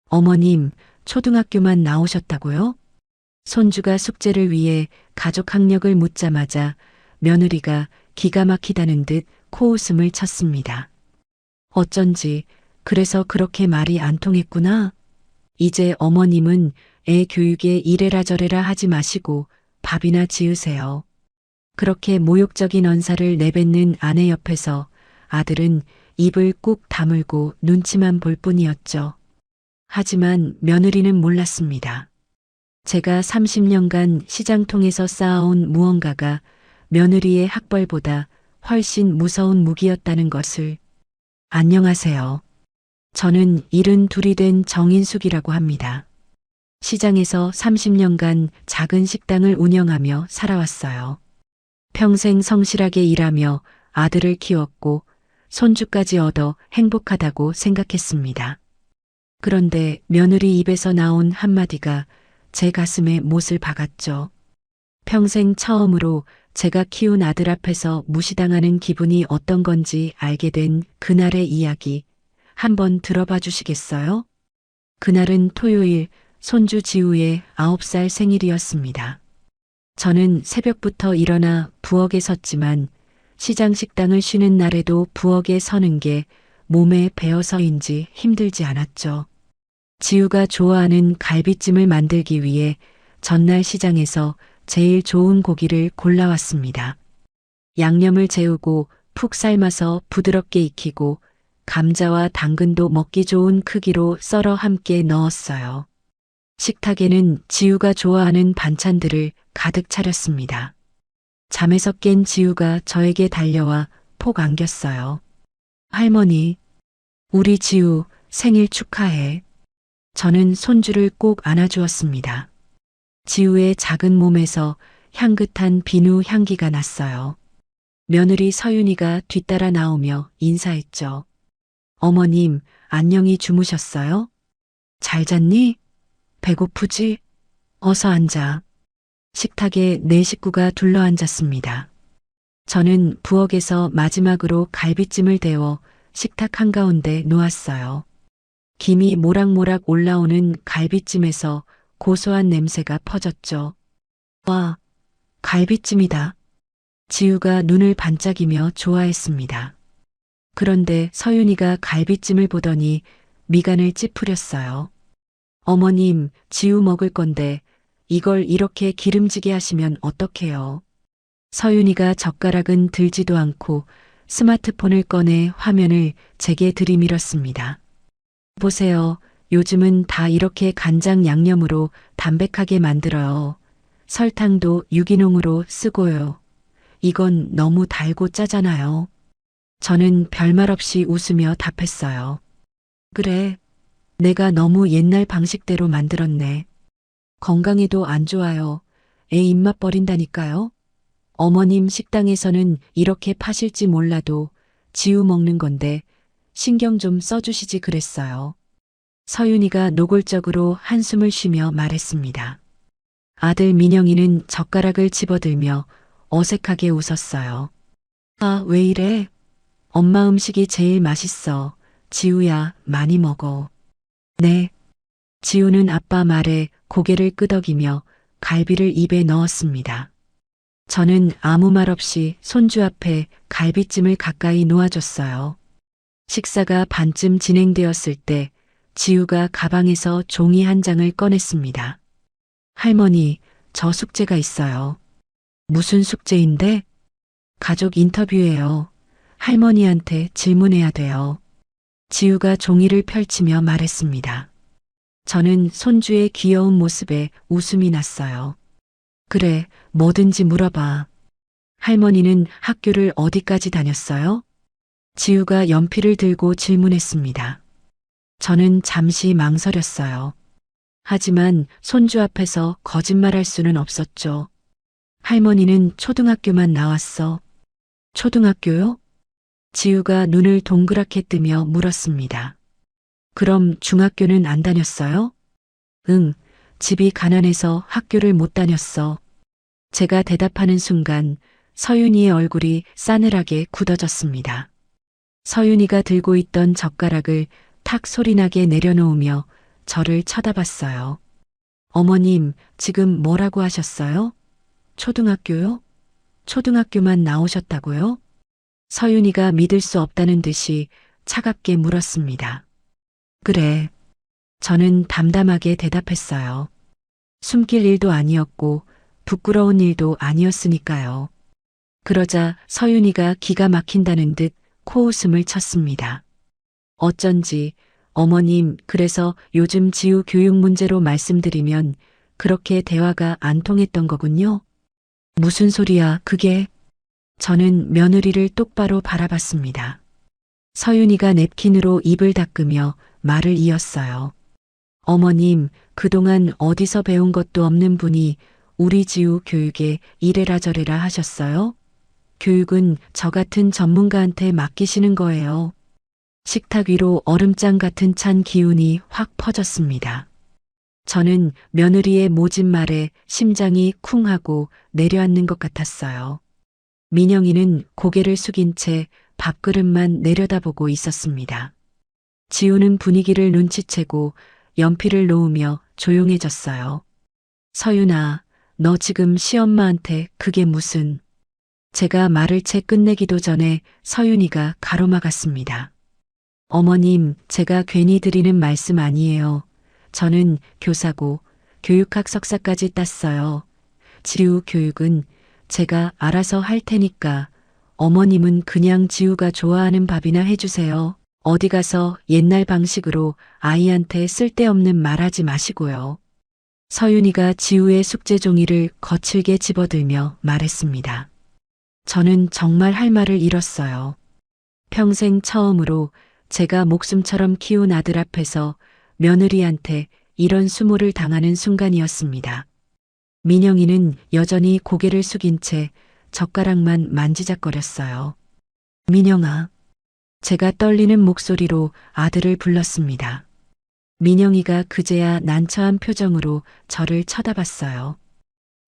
어머님, 초등학교만 나오셨다고요? 손주가 숙제를 위해 가족 학력을 묻자마자 며느리가 기가 막히다는 듯 코웃음을 쳤습니다. 어쩐지 그래서 그렇게 말이 안 통했구나. 이제 어머님은 애 교육에 이래라 저래라 하지 마시고 밥이나 지으세요. 그렇게 모욕적인 언사를 내뱉는 아내 옆에서 아들은 입을 꾹 다물고 눈치만 볼 뿐이었죠. 하지만 며느리는 몰랐습니다. 제가 30년간 시장통에서 쌓아온 무언가가 며느리의 학벌보다 훨씬 무서운 무기였다는 것을. 안녕하세요. 저는 72이 된 정인숙이라고 합니다. 시장에서 30년간 작은 식당을 운영하며 살아왔어요. 평생 성실하게 일하며 아들을 키웠고 손주까지 얻어 행복하다고 생각했습니다. 그런데 며느리 입에서 나온 한마디가 제 가슴에 못을 박았죠. 평생 처음으로 제가 키운 아들 앞에서 무시당하는 기분이 어떤 건지 알게 된 그날의 이야기 한번 들어봐 주시겠어요? 그날은 토요일 손주 지우의 9살 생일이었습니다. 저는 새벽부터 일어나 부엌에 섰지만 시장 식당을 쉬는 날에도 부엌에 서는 게 몸에 배어서인지 힘들지 않았죠. 지우가 좋아하는 갈비찜을 만들기 위해 전날 시장에서 제일 좋은 고기를 골라왔습니다. 양념을 재우고 푹 삶아서 부드럽게 익히고 감자와 당근도 먹기 좋은 크기로 썰어 함께 넣었어요. 식탁에는 지우가 좋아하는 반찬들을 가득 차렸습니다. 잠에서 깬 지우가 저에게 달려와 폭 안겼어요. 할머니, 우리 지우 생일 축하해. 저는 손주를 꼭 안아주었습니다. 지우의 작은 몸에서 향긋한 비누 향기가 났어요. 며느리 서윤이가 뒤따라 나오며 인사했죠. 어머님, 안녕히 주무셨어요? 잘 잤니? 배고프지? 어서 앉아. 식탁에 네 식구가 둘러앉았습니다. 저는 부엌에서 마지막으로 갈비찜을 데워 식탁 한가운데 놓았어요. 김이 모락모락 올라오는 갈비찜에서 고소한 냄새가 퍼졌죠. 와, 갈비찜이다. 지우가 눈을 반짝이며 좋아했습니다. 그런데 서윤이가 갈비찜을 보더니 미간을 찌푸렸어요. 어머님, 지우 먹을 건데 이걸 이렇게 기름지게 하시면 어떡해요? 서윤이가 젓가락은 들지도 않고 스마트폰을 꺼내 화면을 제게 들이밀었습니다. 보세요. 요즘은 다 이렇게 간장 양념으로 담백하게 만들어요. 설탕도 유기농으로 쓰고요. 이건 너무 달고 짜잖아요. 저는 별말 없이 웃으며 답했어요. 그래, 내가 너무 옛날 방식대로 만들었네. 건강에도 안 좋아요. 애 입맛 버린다니까요. 어머님 식당에서는 이렇게 파실지 몰라도 지우 먹는 건데 신경 좀 써주시지 그랬어요. 서윤이가 노골적으로 한숨을 쉬며 말했습니다. 아들 민영이는 젓가락을 집어들며 어색하게 웃었어요. 아, 왜 이래? 엄마 음식이 제일 맛있어. 지우야, 많이 먹어. 네. 지우는 아빠 말에 고개를 끄덕이며 갈비를 입에 넣었습니다. 저는 아무 말 없이 손주 앞에 갈비찜을 가까이 놓아줬어요. 식사가 반쯤 진행되었을 때 지우가 가방에서 종이 한 장을 꺼냈습니다. 할머니, 저 숙제가 있어요. 무슨 숙제인데? 가족 인터뷰예요. 할머니한테 질문해야 돼요. 지우가 종이를 펼치며 말했습니다. 저는 손주의 귀여운 모습에 웃음이 났어요. 그래, 뭐든지 물어봐. 할머니는 학교를 어디까지 다녔어요? 지우가 연필을 들고 질문했습니다. 저는 잠시 망설였어요. 하지만 손주 앞에서 거짓말할 수는 없었죠. 할머니는 초등학교만 나왔어. 초등학교요? 지우가 눈을 동그랗게 뜨며 물었습니다. 그럼 중학교는 안 다녔어요? 응, 집이 가난해서 학교를 못 다녔어. 제가 대답하는 순간 서윤이의 얼굴이 싸늘하게 굳어졌습니다. 서윤이가 들고 있던 젓가락을 탁 소리나게 내려놓으며 저를 쳐다봤어요. 어머님, 지금 뭐라고 하셨어요? 초등학교요? 초등학교만 나오셨다고요? 서윤이가 믿을 수 없다는 듯이 차갑게 물었습니다. 그래. 저는 담담하게 대답했어요. 숨길 일도 아니었고 부끄러운 일도 아니었으니까요. 그러자 서윤이가 기가 막힌다는 듯 코웃음을 쳤습니다. 어쩐지 어머님, 그래서 요즘 지우 교육 문제로 말씀드리면 그렇게 대화가 안 통했던 거군요. 무슨 소리야, 그게? 저는 며느리를 똑바로 바라봤습니다. 서윤이가 냅킨으로 입을 닦으며 말을 이었어요. 어머님, 그동안 어디서 배운 것도 없는 분이 우리 지우 교육에 이래라 저래라 하셨어요? 교육은 저 같은 전문가한테 맡기시는 거예요. 식탁 위로 얼음장 같은 찬 기운이 확 퍼졌습니다. 저는 며느리의 모진 말에 심장이 쿵 하고 내려앉는 것 같았어요. 민영이는 고개를 숙인 채 밥그릇만 내려다보고 있었습니다. 지우는 분위기를 눈치채고 연필을 놓으며 조용해졌어요. 서윤아, 너 지금 시엄마한테 그게 무슨... 제가 말을 채 끝내기도 전에 서윤이가 가로막았습니다. 어머님, 제가 괜히 드리는 말씀 아니에요. 저는 교사고 교육학 석사까지 땄어요. 지우 교육은 제가 알아서 할 테니까 어머님은 그냥 지우가 좋아하는 밥이나 해주세요. 어디 가서 옛날 방식으로 아이한테 쓸데없는 말하지 마시고요. 서윤이가 지우의 숙제 종이를 거칠게 집어들며 말했습니다. 저는 정말 할 말을 잃었어요. 평생 처음으로 제가 목숨처럼 키운 아들 앞에서 며느리한테 이런 수모를 당하는 순간이었습니다. 민영이는 여전히 고개를 숙인 채 젓가락만 만지작거렸어요. 민영아. 제가 떨리는 목소리로 아들을 불렀습니다. 민영이가 그제야 난처한 표정으로 저를 쳐다봤어요.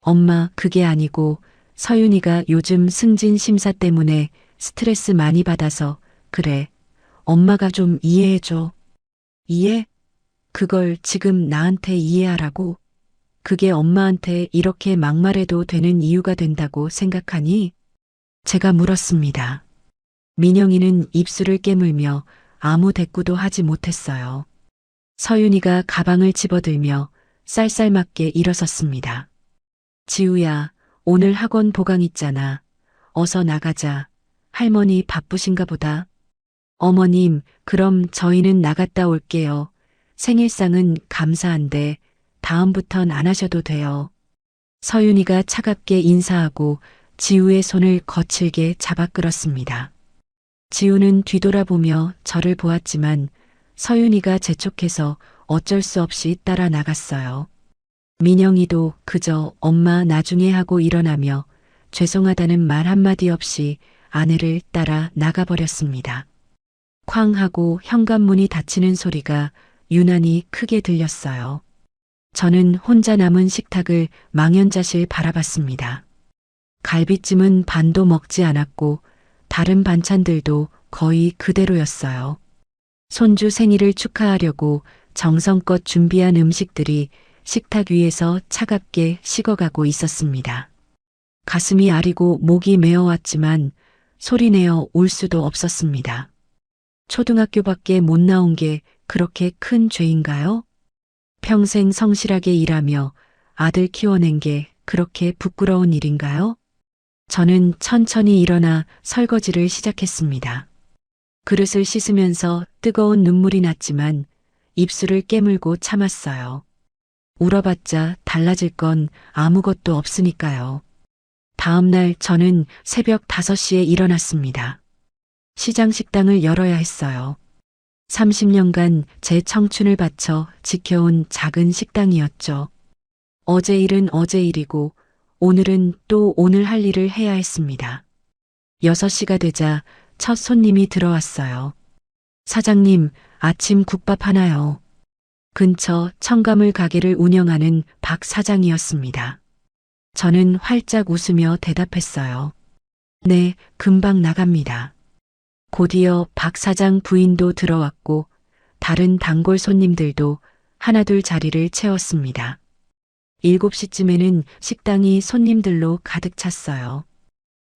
엄마, 그게 아니고 서윤이가 요즘 승진 심사 때문에 스트레스 많이 받아서 그래. 엄마가 좀 이해해줘. 이해? 그걸 지금 나한테 이해하라고? 그게 엄마한테 이렇게 막말해도 되는 이유가 된다고 생각하니? 제가 물었습니다. 민영이는 입술을 깨물며 아무 대꾸도 하지 못했어요. 서윤이가 가방을 집어들며 쌀쌀맞게 일어섰습니다. 지우야, 오늘 학원 보강 있잖아. 어서 나가자. 할머니 바쁘신가 보다. 어머님, 그럼 저희는 나갔다 올게요. 생일상은 감사한데 다음부턴 안 하셔도 돼요. 서윤이가 차갑게 인사하고 지우의 손을 거칠게 잡아 끌었습니다. 지우는 뒤돌아보며 저를 보았지만 서윤이가 재촉해서 어쩔 수 없이 따라 나갔어요. 민영이도 그저 엄마 나중에 하고 일어나며 죄송하다는 말 한마디 없이 아내를 따라 나가버렸습니다. 쾅 하고 현관문이 닫히는 소리가 유난히 크게 들렸어요. 저는 혼자 남은 식탁을 망연자실 바라봤습니다. 갈비찜은 반도 먹지 않았고 다른 반찬들도 거의 그대로였어요. 손주 생일을 축하하려고 정성껏 준비한 음식들이 식탁 위에서 차갑게 식어가고 있었습니다. 가슴이 아리고 목이 메어왔지만 소리내어 울 수도 없었습니다. 초등학교밖에 못 나온 게 그렇게 큰 죄인가요? 평생 성실하게 일하며 아들 키워낸 게 그렇게 부끄러운 일인가요? 저는 천천히 일어나 설거지를 시작했습니다. 그릇을 씻으면서 뜨거운 눈물이 났지만 입술을 깨물고 참았어요. 울어봤자 달라질 건 아무것도 없으니까요. 다음 날 저는 새벽 5시에 일어났습니다. 시장 식당을 열어야 했어요. 30년간 제 청춘을 바쳐 지켜온 작은 식당이었죠. 어제 일은 어제 일이고 오늘은 또 오늘 할 일을 해야 했습니다. 6시가 되자 첫 손님이 들어왔어요. 사장님, 아침 국밥 하나요. 근처 첨가물 가게를 운영하는 박 사장이었습니다. 저는 활짝 웃으며 대답했어요. 네, 금방 나갑니다. 곧이어 박 사장 부인도 들어왔고 다른 단골 손님들도 하나둘 자리를 채웠습니다. 7시쯤에는 식당이 손님들로 가득 찼어요.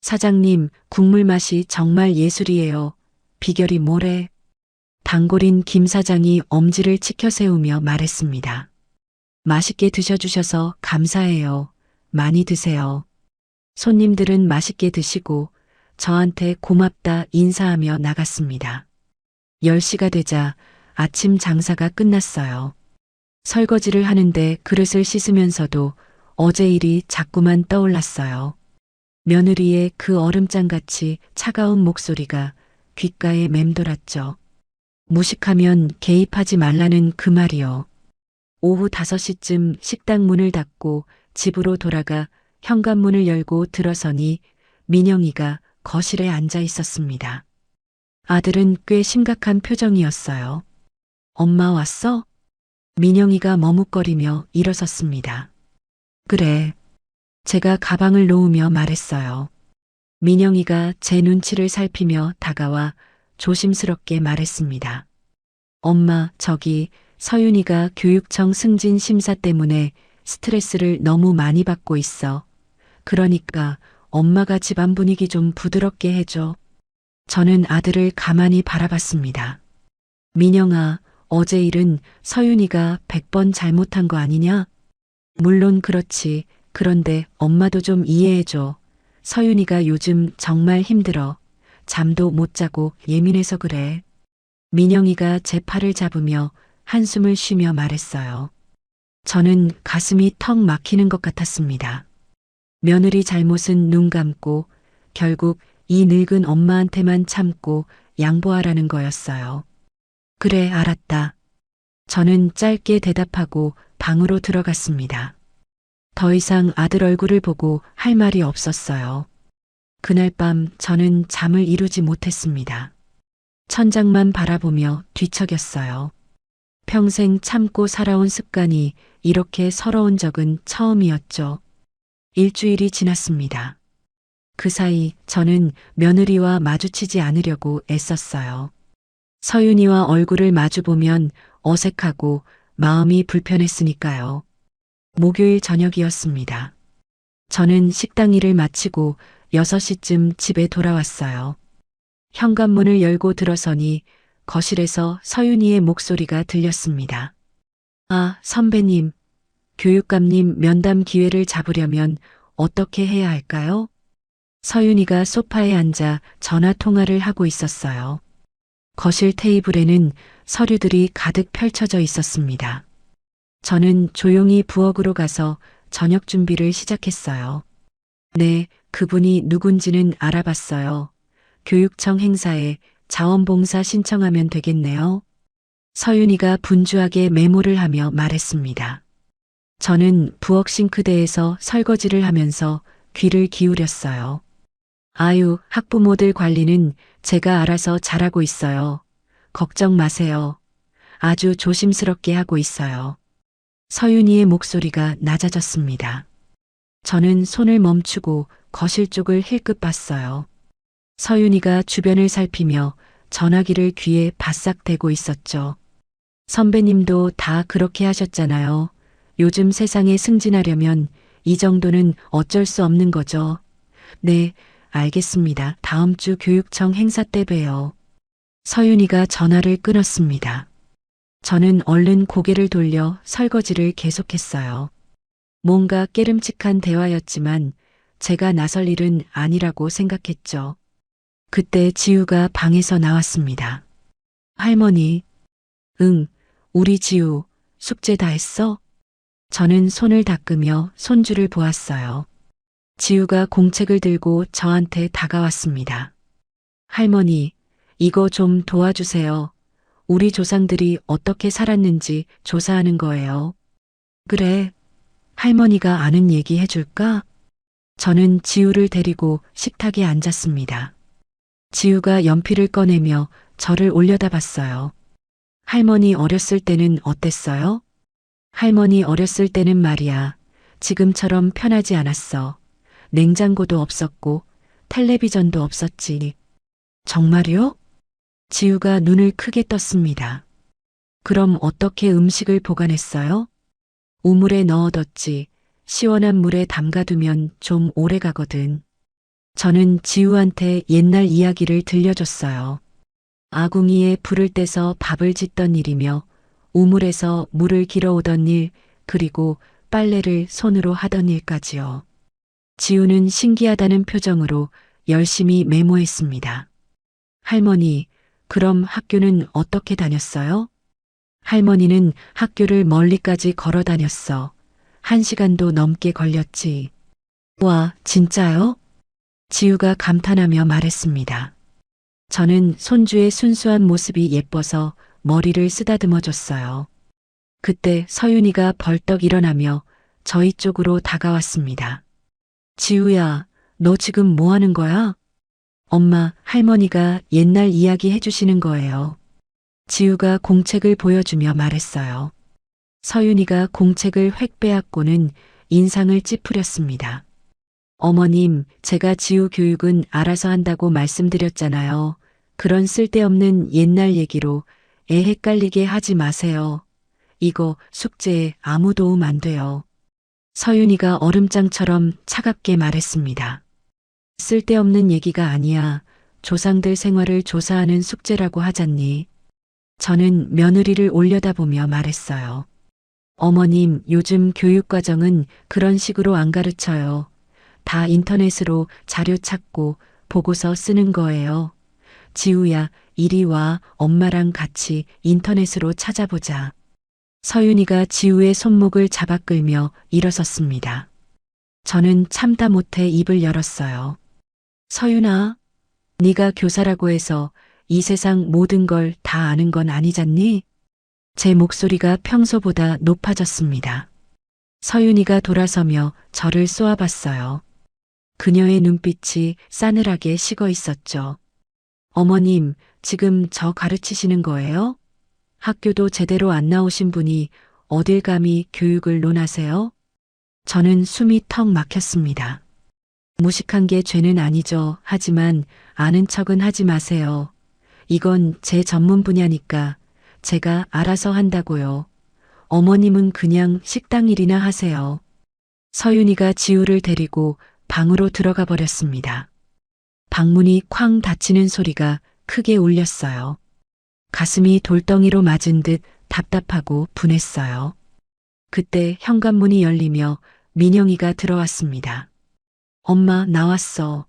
사장님, 국물 맛이 정말 예술이에요. 비결이 뭐래? 단골인 김 사장이 엄지를 치켜 세우며 말했습니다. 맛있게 드셔주셔서 감사해요. 많이 드세요. 손님들은 맛있게 드시고 저한테 고맙다 인사하며 나갔습니다. 10시가 되자 아침 장사가 끝났어요. 설거지를 하는데 그릇을 씻으면서도 어제 일이 자꾸만 떠올랐어요. 며느리의 그 얼음장같이 차가운 목소리가 귓가에 맴돌았죠. 무식하면 개입하지 말라는 그 말이요. 오후 5시쯤 식당 문을 닫고 집으로 돌아가 현관문을 열고 들어서니 민영이가 거실에 앉아 있었습니다. 아들은 꽤 심각한 표정이었어요. 엄마 왔어? 민영이가 머뭇거리며 일어섰습니다. 그래. 제가 가방을 놓으며 말했어요. 민영이가 제 눈치를 살피며 다가와 조심스럽게 말했습니다. 엄마, 저기 서윤이가 교육청 승진 심사 때문에 스트레스를 너무 많이 받고 있어. 그러니까 엄마가 집안 분위기 좀 부드럽게 해줘. 저는 아들을 가만히 바라봤습니다. 민영아, 어제 일은 서윤이가 100번 잘못한 거 아니냐? 물론 그렇지. 그런데 엄마도 좀 이해해줘. 서윤이가 요즘 정말 힘들어. 잠도 못 자고 예민해서 그래. 민영이가 제 팔을 잡으며 한숨을 쉬며 말했어요. 저는 가슴이 턱 막히는 것 같았습니다. 며느리 잘못은 눈 감고 결국 이 늙은 엄마한테만 참고 양보하라는 거였어요. 그래, 알았다. 저는 짧게 대답하고 방으로 들어갔습니다. 더 이상 아들 얼굴을 보고 할 말이 없었어요. 그날 밤 저는 잠을 이루지 못했습니다. 천장만 바라보며 뒤척였어요. 평생 참고 살아온 습관이 이렇게 서러운 적은 처음이었죠. 일주일이 지났습니다. 그 사이 저는 며느리와 마주치지 않으려고 애썼어요. 서윤이와 얼굴을 마주보면 어색하고 마음이 불편했으니까요. 목요일 저녁이었습니다. 저는 식당 일을 마치고 6시쯤 집에 돌아왔어요. 현관문을 열고 들어서니 거실에서 서윤이의 목소리가 들렸습니다. 아, 선배님, 교육감님 면담 기회를 잡으려면 어떻게 해야 할까요? 서윤이가 소파에 앉아 전화 통화를 하고 있었어요. 거실 테이블에는 서류들이 가득 펼쳐져 있었습니다. 저는 조용히 부엌으로 가서 저녁 준비를 시작했어요. 네, 그분이 누군지는 알아봤어요. 교육청 행사에 자원봉사 신청하면 되겠네요. 서윤이가 분주하게 메모를 하며 말했습니다. 저는 부엌 싱크대에서 설거지를 하면서 귀를 기울였어요. 아유, 학부모들 관리는 제가 알아서 잘하고 있어요. 걱정 마세요. 아주 조심스럽게 하고 있어요. 서윤이의 목소리가 낮아졌습니다. 저는 손을 멈추고 거실 쪽을 힐끗 봤어요. 서윤이가 주변을 살피며 전화기를 귀에 바싹 대고 있었죠. 선배님도 다 그렇게 하셨잖아요. 요즘 세상에 승진하려면 이 정도는 어쩔 수 없는 거죠. 네, 알겠습니다. 다음 주 교육청 행사 때 봬요. 서윤이가 전화를 끊었습니다. 저는 얼른 고개를 돌려 설거지를 계속했어요. 뭔가 깨름칙한 대화였지만 제가 나설 일은 아니라고 생각했죠. 그때 지우가 방에서 나왔습니다. 할머니, 응, 우리 지우, 숙제 다 했어? 저는 손을 닦으며 손주를 보았어요. 지우가 공책을 들고 저한테 다가왔습니다. 할머니, 이거 좀 도와주세요. 우리 조상들이 어떻게 살았는지 조사하는 거예요. 그래, 할머니가 아는 얘기 해줄까? 저는 지우를 데리고 식탁에 앉았습니다. 지우가 연필을 꺼내며 저를 올려다봤어요. 할머니 어렸을 때는 어땠어요? 할머니 어렸을 때는 말이야, 지금처럼 편하지 않았어. 냉장고도 없었고 텔레비전도 없었지. 정말요? 지우가 눈을 크게 떴습니다. 그럼 어떻게 음식을 보관했어요? 우물에 넣어뒀지. 시원한 물에 담가두면 좀 오래 가거든. 저는 지우한테 옛날 이야기를 들려줬어요. 아궁이에 불을 떼서 밥을 짓던 일이며 우물에서 물을 길어오던 일, 그리고 빨래를 손으로 하던 일까지요. 지우는 신기하다는 표정으로 열심히 메모했습니다. 할머니, 그럼 학교는 어떻게 다녔어요? 할머니는 학교를 멀리까지 걸어 다녔어. 1시간도 넘게 걸렸지. 와, 진짜요? 지우가 감탄하며 말했습니다. 저는 손주의 순수한 모습이 예뻐서 머리를 쓰다듬어 줬어요. 그때 서윤이가 벌떡 일어나며 저희 쪽으로 다가왔습니다. 지우야, 너 지금 뭐 하는 거야? 엄마, 할머니가 옛날 이야기 해주시는 거예요. 지우가 공책을 보여주며 말했어요. 서윤이가 공책을 획 빼앗고는 인상을 찌푸렸습니다. 어머님, 제가 지우 교육은 알아서 한다고 말씀드렸잖아요. 그런 쓸데없는 옛날 얘기로 애 헷갈리게 하지 마세요. 이거 숙제에 아무 도움 안 돼요. 서윤이가 얼음장처럼 차갑게 말했습니다. 쓸데없는 얘기가 아니야. 조상들 생활을 조사하는 숙제라고 하잖니. 저는 며느리를 올려다보며 말했어요. 어머님, 요즘 교육과정은 그런 식으로 안 가르쳐요. 다 인터넷으로 자료 찾고 보고서 쓰는 거예요. 지우야, 이리 와. 엄마랑 같이 인터넷으로 찾아보자. 서윤이가 지우의 손목을 잡아 끌며 일어섰습니다. 저는 참다 못해 입을 열었어요. 서윤아, 네가 교사라고 해서 이 세상 모든 걸 다 아는 건 아니잖니? 제 목소리가 평소보다 높아졌습니다. 서윤이가 돌아서며 저를 쏘아봤어요. 그녀의 눈빛이 싸늘하게 식어 있었죠. 어머님, 지금 저 가르치시는 거예요? 학교도 제대로 안 나오신 분이 어딜 감히 교육을 논하세요? 저는 숨이 턱 막혔습니다. 무식한 게 죄는 아니죠. 하지만 아는 척은 하지 마세요. 이건 제 전문 분야니까 제가 알아서 한다고요. 어머님은 그냥 식당 일이나 하세요. 서윤이가 지우를 데리고 방으로 들어가 버렸습니다. 방문이 쾅 닫히는 소리가 크게 울렸어요. 가슴이 돌덩이로 맞은 듯 답답하고 분했어요. 그때 현관문이 열리며 민영이가 들어왔습니다. 엄마, 나왔어.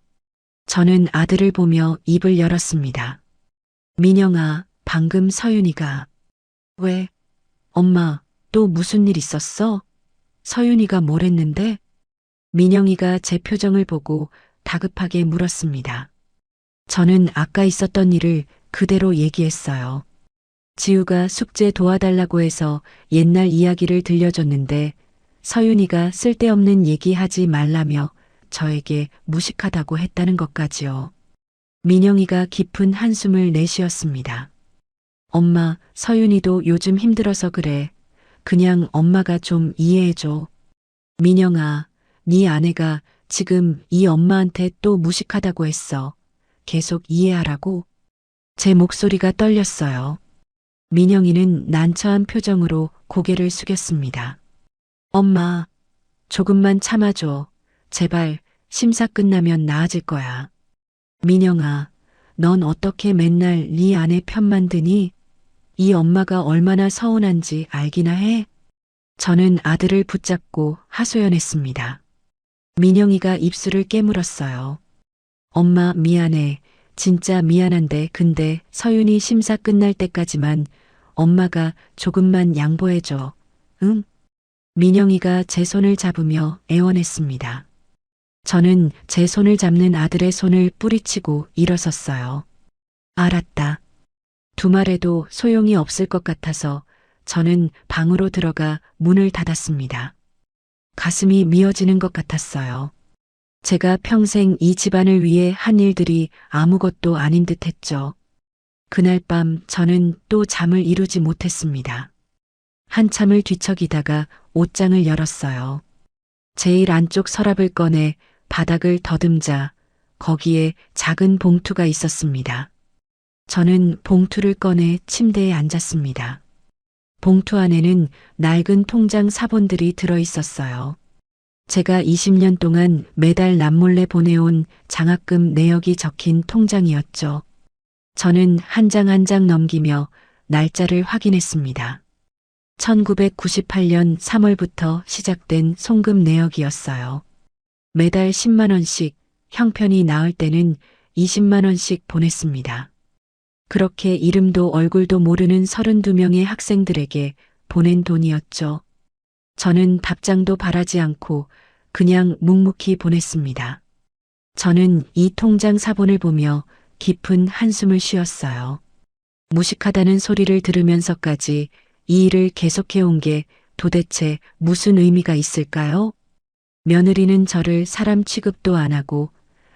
저는 아들을 보며 입을 열었습니다. 민영아, 방금 서윤이가. 왜? 엄마, 또 무슨 일 있었어? 서윤이가 뭘 했는데? 민영이가 제 표정을 보고 다급하게 물었습니다. 저는 아까 있었던 일을 그대로 얘기했어요. 지우가 숙제 도와달라고 해서 옛날 이야기를 들려줬는데 서윤이가 쓸데없는 얘기하지 말라며 저에게 무식하다고 했다는 것까지요. 민영이가 깊은 한숨을 내쉬었습니다. 엄마, 서윤이도 요즘 힘들어서 그래. 그냥 엄마가 좀 이해해줘. 민영아, 네 아내가 지금 이 엄마한테 또 무식하다고 했어. 계속 이해하라고. 제 목소리가 떨렸어요. 민영이는 난처한 표정으로 고개를 숙였습니다. 엄마, 조금만 참아줘. 제발 심사 끝나면 나아질 거야. 민영아, 넌 어떻게 맨날 네 아내 편만 드니? 이 엄마가 얼마나 서운한지 알기나 해? 저는 아들을 붙잡고 하소연했습니다. 민영이가 입술을 깨물었어요. 엄마, 미안해. 진짜 미안한데 근데 서윤이 심사 끝날 때까지만 엄마가 조금만 양보해줘. 응? 민영이가 제 손을 잡으며 애원했습니다. 저는 제 손을 잡는 아들의 손을 뿌리치고 일어섰어요. 알았다. 두말해도 소용이 없을 것 같아서 저는 방으로 들어가 문을 닫았습니다. 가슴이 미어지는 것 같았어요. 제가 평생 이 집안을 위해 한 일들이 아무것도 아닌 듯 했죠. 그날 밤 저는 또 잠을 이루지 못했습니다. 한참을 뒤척이다가 옷장을 열었어요. 제일 안쪽 서랍을 꺼내 바닥을 더듬자 거기에 작은 봉투가 있었습니다. 저는 봉투를 꺼내 침대에 앉았습니다. 봉투 안에는 낡은 통장 사본들이 들어 있었어요. 제가 20년 동안 매달 남몰래 보내온 장학금 내역이 적힌 통장이었죠. 저는 한 장 한 장 넘기며 날짜를 확인했습니다. 1998년 3월부터 시작된 송금 내역이었어요. 매달 10만 원씩, 형편이 나을 때는 20만 원씩 보냈습니다. 그렇게 이름도 얼굴도 모르는 32명의 학생들에게 보낸 돈이었죠. 저는 답장도 바라지 않고 그냥 묵묵히 보냈습니다. 저는 이 통장 사본을 보며 깊은 한숨을 쉬었어요. 무식하다는 소리를 들으면서까지 이 일을 계속해온 게 도대체 무슨 의미가 있을까요? 며느리는 저를 사람 취급도 안 하고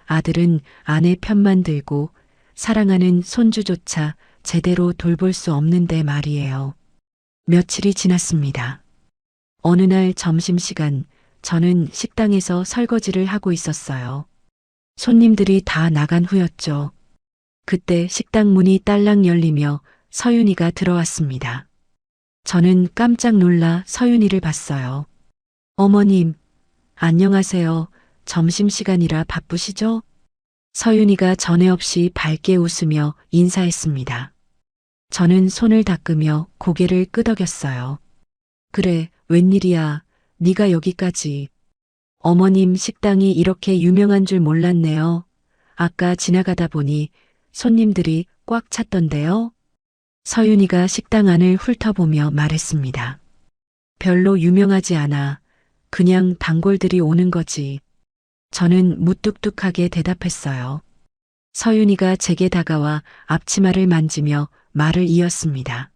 아들은 아내 편만 들고 사랑하는 손주조차 제대로 돌볼 수 없는데 말이에요. 며칠이 지났습니다. 어느 날 점심시간 저는 식당에서 설거지를 하고 있었어요. 손님들이 다 나간 후였죠. 그때 식당 문이 딸랑 열리며 서윤이가 들어왔습니다. 저는 깜짝 놀라 서윤이를 봤어요. 어머님, 안녕하세요. 점심시간이라 바쁘시죠? 서윤이가 전에 없이 밝게 웃으며 인사했습니다. 저는 손을 닦으며 고개를 끄덕였어요. 그래, 웬일이야. 네가 여기까지. 어머님 식당이 이렇게 유명한 줄 몰랐네요. 아까 지나가다 보니 손님들이 꽉 찼던데요. 서윤이가 식당 안을 훑어보며 말했습니다. 별로 유명하지 않아. 그냥 단골들이 오는 거지. 저는 무뚝뚝하게 대답했어요. 서윤이가 제게 다가와 앞치마를 만지며 말을 이었습니다.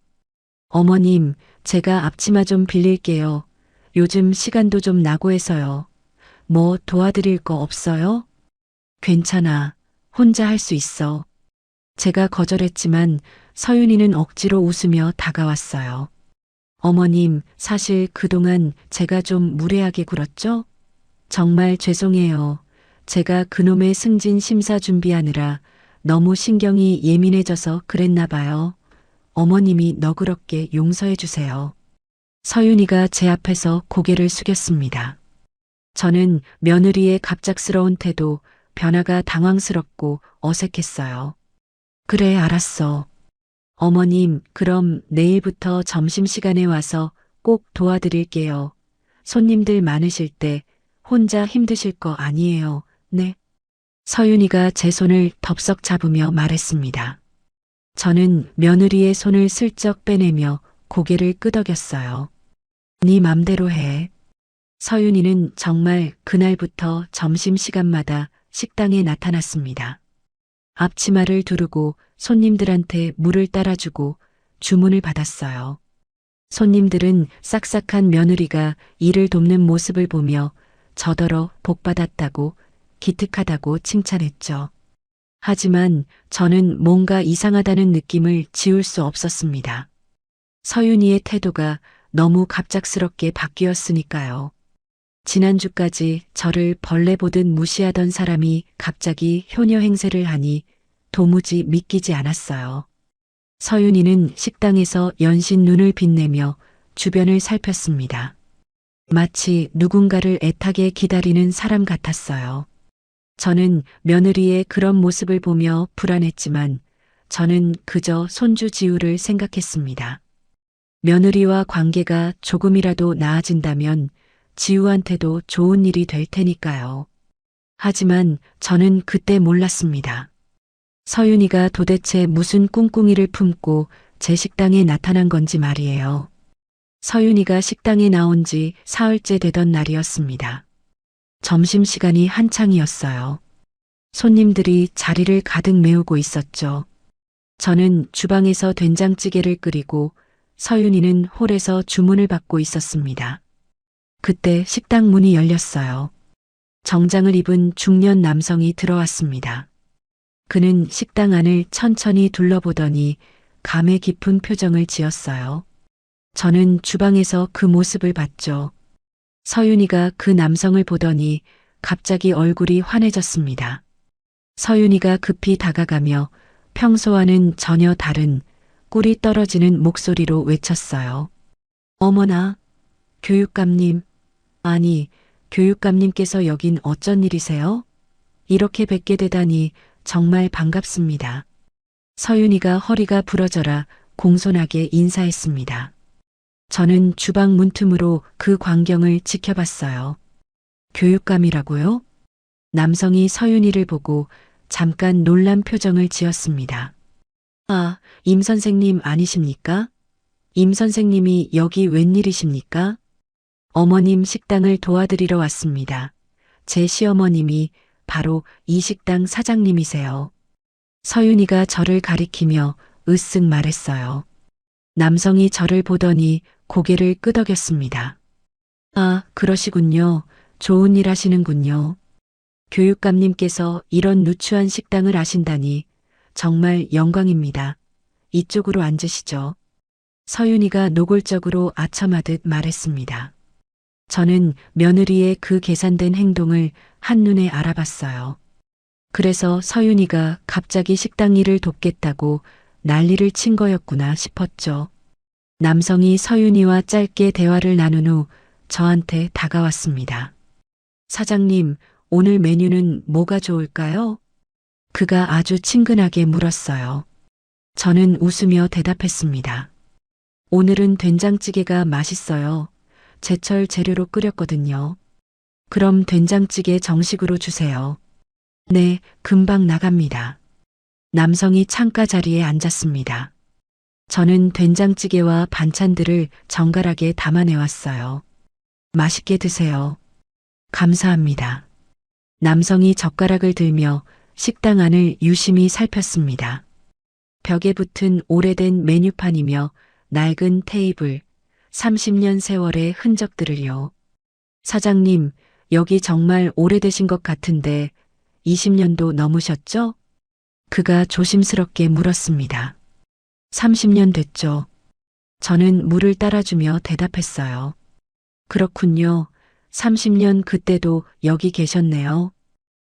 어머님, 제가 앞치마 좀 빌릴게요. 요즘 시간도 좀 나고 해서요. 뭐 도와드릴 거 없어요? 괜찮아. 혼자 할 수 있어. 제가 거절했지만 서윤이는 억지로 웃으며 다가왔어요. 어머님, 사실 그동안 제가 좀 무례하게 굴었죠? 정말 죄송해요. 제가 그놈의 승진 심사 준비하느라 너무 신경이 예민해져서 그랬나 봐요. 어머님이 너그럽게 용서해 주세요. 서윤이가 제 앞에서 고개를 숙였습니다. 저는 며느리의 갑작스러운 태도, 변화가 당황스럽고 어색했어요. 그래, 알았어. 어머님, 그럼 내일부터 점심시간에 와서 꼭 도와드릴게요. 손님들 많으실 때 혼자 힘드실 거 아니에요. 네. 서윤이가 제 손을 덥석 잡으며 말했습니다. 저는 며느리의 손을 슬쩍 빼내며 고개를 끄덕였어요. 네 맘대로 해. 서윤이는 정말 그날부터 점심시간마다 식당에 나타났습니다. 앞치마를 두르고 손님들한테 물을 따라주고 주문을 받았어요. 손님들은 싹싹한 며느리가 일을 돕는 모습을 보며 저더러 복받았다고 기특하다고 칭찬했죠. 하지만 저는 뭔가 이상하다는 느낌을 지울 수 없었습니다. 서윤이의 태도가 너무 갑작스럽게 바뀌었으니까요. 지난주까지 저를 벌레 보듯 무시하던 사람이 갑자기 효녀 행세를 하니 도무지 믿기지 않았어요. 서윤이는 식당에서 연신 눈을 빛내며 주변을 살폈습니다. 마치 누군가를 애타게 기다리는 사람 같았어요. 저는 며느리의 그런 모습을 보며 불안했지만 저는 그저 손주 지우를 생각했습니다. 며느리와 관계가 조금이라도 나아진다면 지우한테도 좋은 일이 될 테니까요. 하지만 저는 그때 몰랐습니다. 서윤이가 도대체 무슨 꿍꿍이를 품고 제 식당에 나타난 건지 말이에요. 서윤이가 식당에 나온 지 사흘째 되던 날이었습니다. 점심시간이 한창이었어요. 손님들이 자리를 가득 메우고 있었죠. 저는 주방에서 된장찌개를 끓이고 서윤이는 홀에서 주문을 받고 있었습니다. 그때 식당 문이 열렸어요. 정장을 입은 중년 남성이 들어왔습니다. 그는 식당 안을 천천히 둘러보더니 감회 깊은 표정을 지었어요. 저는 주방에서 그 모습을 봤죠. 서윤이가 그 남성을 보더니 갑자기 얼굴이 환해졌습니다. 서윤이가 급히 다가가며 평소와는 전혀 다른 꿀이 떨어지는 목소리로 외쳤어요. 어머나, 교육감님. 아니, 교육감님께서 여긴 어쩐 일이세요? 이렇게 뵙게 되다니 정말 반갑습니다. 서윤이가 허리가 부러져라 공손하게 인사했습니다. 저는 주방 문틈으로 그 광경을 지켜봤어요. 교육감이라고요? 남성이 서윤이를 보고 잠깐 놀란 표정을 지었습니다. 아, 임 선생님 아니십니까? 임 선생님이 여기 웬일이십니까? 어머님 식당을 도와드리러 왔습니다. 제 시어머님이 바로 이 식당 사장님이세요. 서윤이가 저를 가리키며 으쓱 말했어요. 남성이 저를 보더니 고개를 끄덕였습니다. 아, 그러시군요. 좋은 일 하시는군요. 교육감님께서 이런 누추한 식당을 아신다니 정말 영광입니다. 이쪽으로 앉으시죠. 서윤이가 노골적으로 아첨하듯 말했습니다. 저는 며느리의 그 계산된 행동을 한눈에 알아봤어요. 그래서 서윤이가 갑자기 식당 일을 돕겠다고 난리를 친 거였구나 싶었죠. 남성이 서윤이와 짧게 대화를 나눈 후 저한테 다가왔습니다. 사장님, 오늘 메뉴는 뭐가 좋을까요? 그가 아주 친근하게 물었어요. 저는 웃으며 대답했습니다. 오늘은 된장찌개가 맛있어요. 제철 재료로 끓였거든요. 그럼 된장찌개 정식으로 주세요. 네, 금방 나갑니다. 남성이 창가 자리에 앉았습니다. 저는 된장찌개와 반찬들을 정갈하게 담아내왔어요. 맛있게 드세요. 감사합니다. 남성이 젓가락을 들며 식당 안을 유심히 살폈습니다. 벽에 붙은 오래된 메뉴판이며 낡은 테이블, 30년 세월의 흔적들을요. 사장님, 여기 정말 오래되신 것 같은데 20년도 넘으셨죠? 그가 조심스럽게 물었습니다. 30년 됐죠. 저는 물을 따라주며 대답했어요. 그렇군요. 30년 그때도 여기 계셨네요.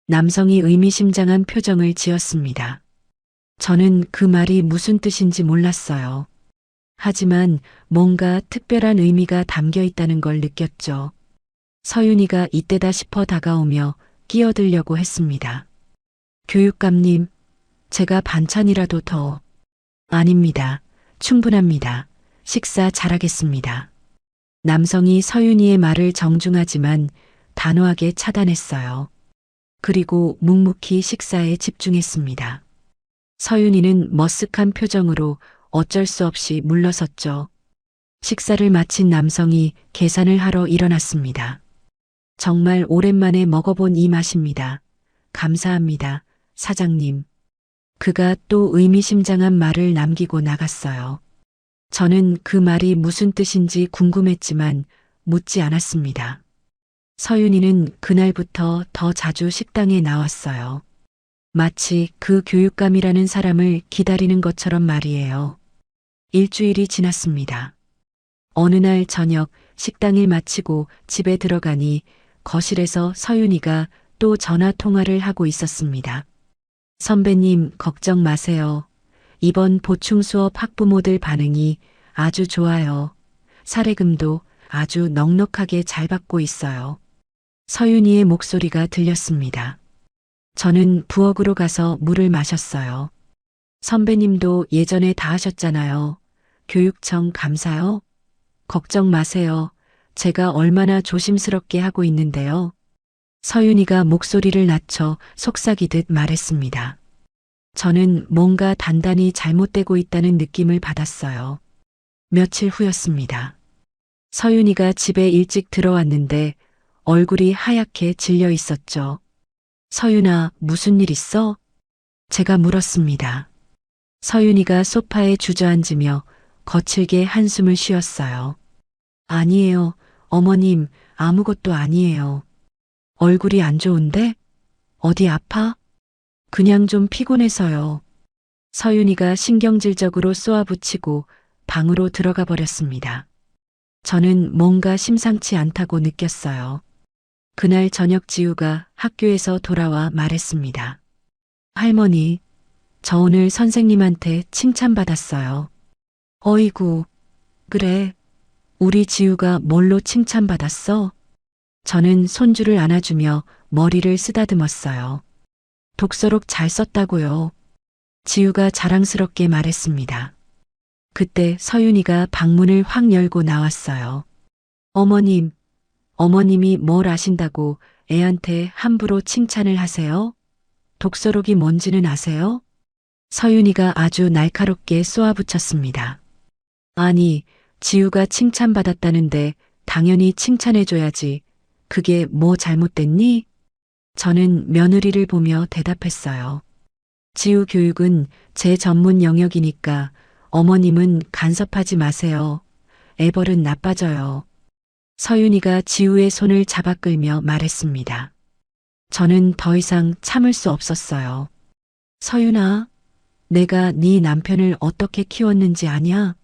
남성이 의미심장한 표정을 지었습니다. 저는 그 말이 무슨 뜻인지 몰랐어요. 하지만 뭔가 특별한 의미가 담겨 있다는 걸 느꼈죠. 서윤이가 이때다 싶어 다가오며 끼어들려고 했습니다. 교육감님, 제가 반찬이라도 더. 아닙니다. 충분합니다. 식사 잘하겠습니다. 남성이 서윤이의 말을 정중하지만 단호하게 차단했어요. 그리고 묵묵히 식사에 집중했습니다. 서윤이는 머쓱한 표정으로 어쩔 수 없이 물러섰죠. 식사를 마친 남성이 계산을 하러 일어났습니다. 정말 오랜만에 먹어본 이 맛입니다. 감사합니다, 사장님. 그가 또 의미심장한 말을 남기고 나갔어요. 저는 그 말이 무슨 뜻인지 궁금했지만 묻지 않았습니다. 서윤이는 그날부터 더 자주 식당에 나왔어요. 마치 그 교육감이라는 사람을 기다리는 것처럼 말이에요. 일주일이 지났습니다. 어느 날 저녁 식당일 마치고 집에 들어가니 거실에서 서윤이가 또 전화 통화를 하고 있었습니다. 선배님, 걱정 마세요. 이번 보충 수업 학부모들 반응이 아주 좋아요. 사례금도 아주 넉넉하게 잘 받고 있어요. 서윤이의 목소리가 들렸습니다. 저는 부엌으로 가서 물을 마셨어요. 선배님도 예전에 다 하셨잖아요. 교육청 감사요? 걱정 마세요. 제가 얼마나 조심스럽게 하고 있는데요. 서윤이가 목소리를 낮춰 속삭이듯 말했습니다. 저는 뭔가 단단히 잘못되고 있다는 느낌을 받았어요. 며칠 후였습니다. 서윤이가 집에 일찍 들어왔는데 얼굴이 하얗게 질려 있었죠. 서윤아, 무슨 일 있어? 제가 물었습니다. 서윤이가 소파에 주저앉으며 거칠게 한숨을 쉬었어요. 아니에요, 어머님, 아무것도 아니에요. 얼굴이 안 좋은데? 어디 아파? 그냥 좀 피곤해서요. 서윤이가 신경질적으로 쏘아붙이고 방으로 들어가 버렸습니다. 저는 뭔가 심상치 않다고 느꼈어요. 그날 저녁 지우가 학교에서 돌아와 말했습니다. 할머니, 저 오늘 선생님한테 칭찬받았어요. 어이구, 그래. 우리 지우가 뭘로 칭찬받았어? 저는 손주를 안아주며 머리를 쓰다듬었어요. 독서록 잘 썼다고요. 지우가 자랑스럽게 말했습니다. 그때 서윤이가 방문을 확 열고 나왔어요. 어머님, 어머님이 뭘 아신다고 애한테 함부로 칭찬을 하세요? 독서록이 뭔지는 아세요? 서윤이가 아주 날카롭게 쏘아붙였습니다. 아니, 지우가 칭찬받았다는데 당연히 칭찬해줘야지. 그게 뭐 잘못됐니? 저는 며느리를 보며 대답했어요. 지우 교육은 제 전문 영역이니까 어머님은 간섭하지 마세요. 애벌은 나빠져요. 서윤이가 지우의 손을 잡아 끌며 말했습니다. 저는 더 이상 참을 수 없었어요. 서윤아, 내가 네 남편을 어떻게 키웠는지 아냐?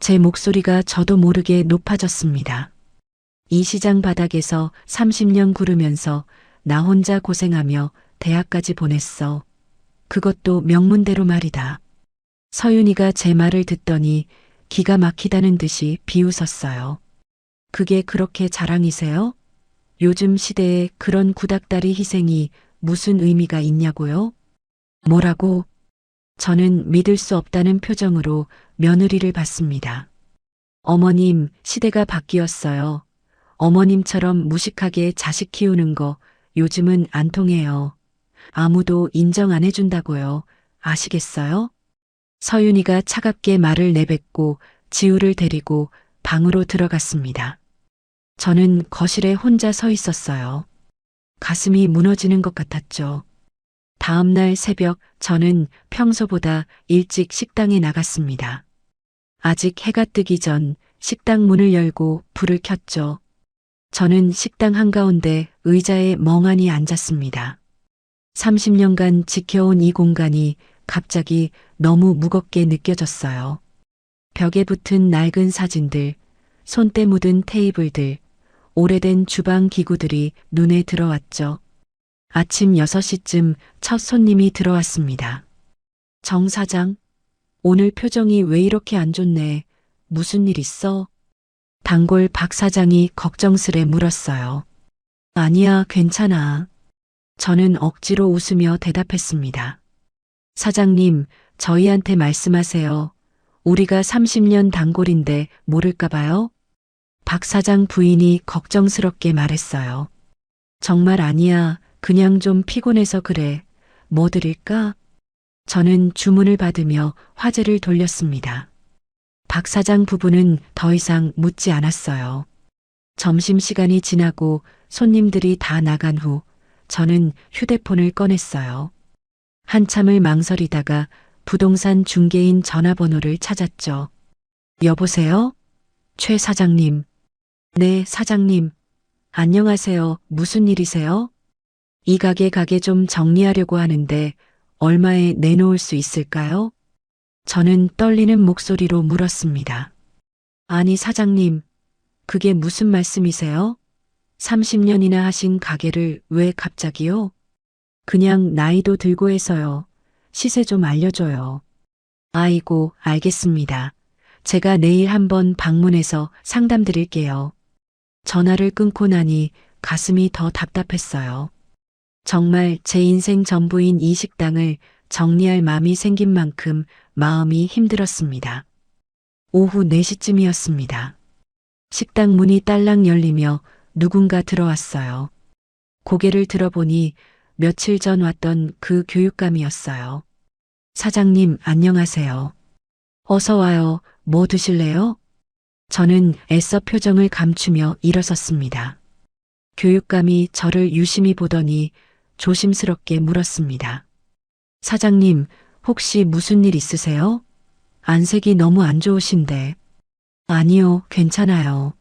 제 목소리가 저도 모르게 높아졌습니다. 이 시장 바닥에서 30년 구르면서 나 혼자 고생하며 대학까지 보냈어. 그것도 명문대로 말이다. 서윤이가 제 말을 듣더니 기가 막히다는 듯이 비웃었어요. 그게 그렇게 자랑이세요? 요즘 시대에 그런 구닥다리 희생이 무슨 의미가 있냐고요? 뭐라고? 저는 믿을 수 없다는 표정으로 며느리를 봤습니다. 어머님, 시대가 바뀌었어요. 어머님처럼 무식하게 자식 키우는 거 요즘은 안 통해요. 아무도 인정 안 해준다고요. 아시겠어요? 서윤이가 차갑게 말을 내뱉고 지우를 데리고 방으로 들어갔습니다. 저는 거실에 혼자 서 있었어요. 가슴이 무너지는 것 같았죠. 다음 날 새벽 저는 평소보다 일찍 식당에 나갔습니다. 아직 해가 뜨기 전 식당 문을 열고 불을 켰죠. 저는 식당 한가운데 의자에 멍하니 앉았습니다. 30년간 지켜온 이 공간이 갑자기 너무 무겁게 느껴졌어요. 벽에 붙은 낡은 사진들, 손때 묻은 테이블들, 오래된 주방 기구들이 눈에 들어왔죠. 아침 6시쯤 첫 손님이 들어왔습니다. 정 사장, 오늘 표정이 왜 이렇게 안 좋네. 무슨 일 있어? 단골 박 사장이 걱정스레 물었어요. 아니야, 괜찮아. 저는 억지로 웃으며 대답했습니다. 사장님, 저희한테 말씀하세요. 우리가 30년 단골인데 모를까 봐요? 박 사장 부인이 걱정스럽게 말했어요. 정말 아니야. 그냥 좀 피곤해서 그래. 뭐 드릴까? 저는 주문을 받으며 화제를 돌렸습니다. 박 사장 부부는 더 이상 묻지 않았어요. 점심시간이 지나고 손님들이 다 나간 후 저는 휴대폰을 꺼냈어요. 한참을 망설이다가 부동산 중개인 전화번호를 찾았죠. 여보세요? 최 사장님. 네, 사장님. 안녕하세요. 무슨 일이세요? 이 가게 좀 정리하려고 하는데 얼마에 내놓을 수 있을까요? 저는 떨리는 목소리로 물었습니다. 아니, 사장님. 그게 무슨 말씀이세요? 30년이나 하신 가게를 왜 갑자기요? 그냥 나이도 들고 해서요. 시세 좀 알려줘요. 아이고, 알겠습니다. 제가 내일 한번 방문해서 상담 드릴게요. 전화를 끊고 나니 가슴이 더 답답했어요. 정말 제 인생 전부인 이 식당을 정리할 마음이 생긴 만큼 마음이 힘들었습니다. 오후 4시쯤이었습니다. 식당 문이 딸랑 열리며 누군가 들어왔어요. 고개를 들어보니 며칠 전 왔던 그 교육감이었어요. 사장님, 안녕하세요. 어서 와요. 뭐 드실래요? 저는 애써 표정을 감추며 일어섰습니다. 교육감이 저를 유심히 보더니 조심스럽게 물었습니다. 사장님, 혹시 무슨 일 있으세요? 안색이 너무 안 좋으신데. 아니요, 괜찮아요.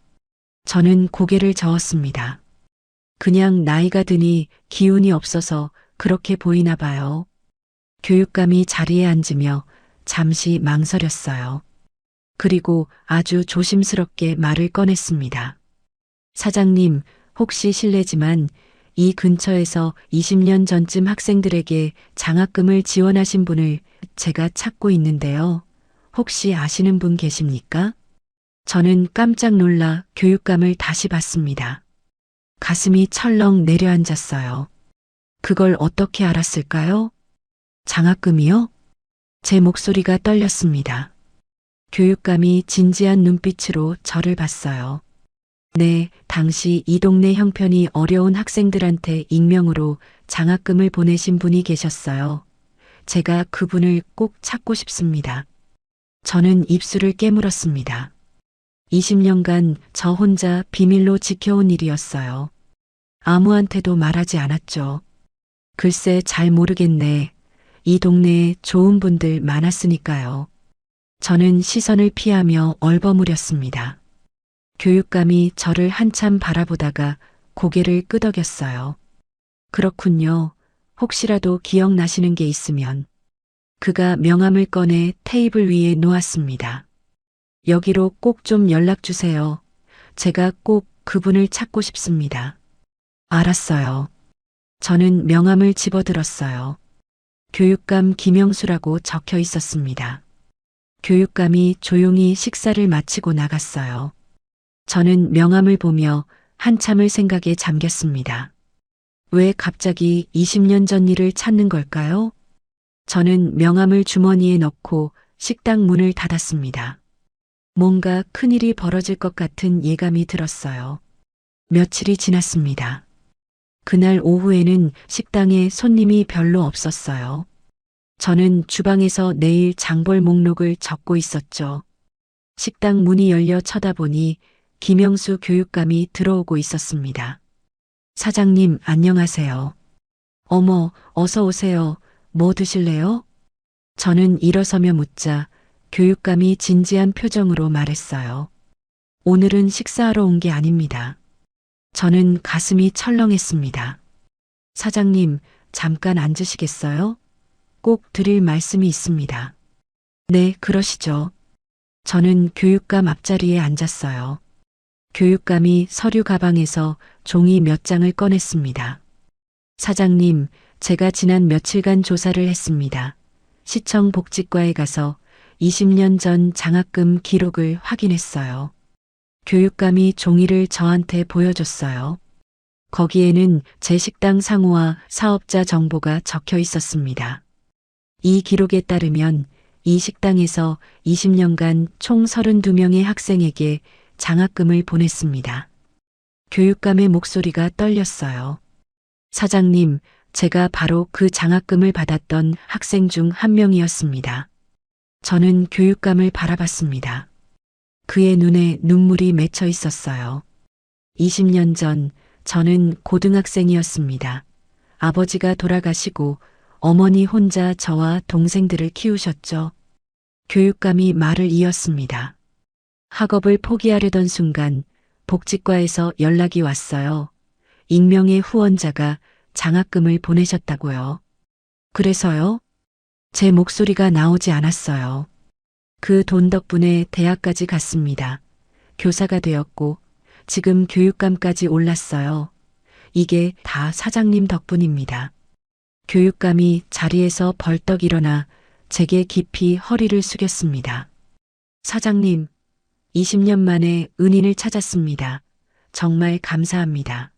저는 고개를 저었습니다. 그냥 나이가 드니 기운이 없어서 그렇게 보이나 봐요. 교육감이 자리에 앉으며 잠시 망설였어요. 그리고 아주 조심스럽게 말을 꺼냈습니다. 사장님, 혹시 실례지만 이 근처에서 20년 전쯤 학생들에게 장학금을 지원하신 분을 제가 찾고 있는데요. 혹시 아시는 분 계십니까? 저는 깜짝 놀라 교육감을 다시 봤습니다. 가슴이 철렁 내려앉았어요. 그걸 어떻게 알았을까요? 장학금이요? 제 목소리가 떨렸습니다. 교육감이 진지한 눈빛으로 저를 봤어요. 네, 당시 이 동네 형편이 어려운 학생들한테 익명으로 장학금을 보내신 분이 계셨어요. 제가 그분을 꼭 찾고 싶습니다. 저는 입술을 깨물었습니다. 20년간 저 혼자 비밀로 지켜온 일이었어요. 아무한테도 말하지 않았죠. 글쎄 잘 모르겠네. 이 동네에 좋은 분들 많았으니까요. 저는 시선을 피하며 얼버무렸습니다. 교육감이 저를 한참 바라보다가 고개를 끄덕였어요. 그렇군요. 혹시라도 기억나시는 게 있으면. 그가 명함을 꺼내 테이블 위에 놓았습니다. 여기로 꼭 좀 연락 주세요. 제가 꼭 그분을 찾고 싶습니다. 알았어요. 저는 명함을 집어들었어요. 교육감 김영수라고 적혀 있었습니다. 교육감이 조용히 식사를 마치고 나갔어요. 저는 명함을 보며 한참을 생각에 잠겼습니다. 왜 갑자기 20년 전 일을 찾는 걸까요? 저는 명함을 주머니에 넣고 식당 문을 닫았습니다. 뭔가 큰일이 벌어질 것 같은 예감이 들었어요. 며칠이 지났습니다. 그날 오후에는 식당에 손님이 별로 없었어요. 저는 주방에서 내일 장볼 목록을 적고 있었죠. 식당 문이 열려 쳐다보니 김영수 교육감이 들어오고 있었습니다. 사장님, 안녕하세요. 어머, 어서 오세요. 뭐 드실래요? 저는 일어서며 묻자 교육감이 진지한 표정으로 말했어요. 오늘은 식사하러 온 게 아닙니다. 저는 가슴이 철렁했습니다. 사장님, 잠깐 앉으시겠어요? 꼭 드릴 말씀이 있습니다. 네, 그러시죠. 저는 교육감 앞자리에 앉았어요. 교육감이 서류 가방에서 종이 몇 장을 꺼냈습니다. 사장님, 제가 지난 며칠간 조사를 했습니다. 시청 복지과에 가서 20년 전 장학금 기록을 확인했어요. 교육감이 종이를 저한테 보여줬어요. 거기에는 제 식당 상호와 사업자 정보가 적혀 있었습니다. 이 기록에 따르면 이 식당에서 20년간 총 32명의 학생에게 장학금을 보냈습니다. 교육감의 목소리가 떨렸어요. 사장님, 제가 바로 그 장학금을 받았던 학생 중 한 명이었습니다. 저는 교육감을 바라봤습니다. 그의 눈에 눈물이 맺혀 있었어요. 20년 전 저는 고등학생이었습니다. 아버지가 돌아가시고 어머니 혼자 저와 동생들을 키우셨죠. 교육감이 말을 이었습니다. 학업을 포기하려던 순간 복지과에서 연락이 왔어요. 익명의 후원자가 장학금을 보내셨다고요. 그래서요? 제 목소리가 나오지 않았어요. 그 돈 덕분에 대학까지 갔습니다. 교사가 되었고 지금 교육감까지 올랐어요. 이게 다 사장님 덕분입니다. 교육감이 자리에서 벌떡 일어나 제게 깊이 허리를 숙였습니다. 사장님, 20년 만에 은인을 찾았습니다. 정말 감사합니다.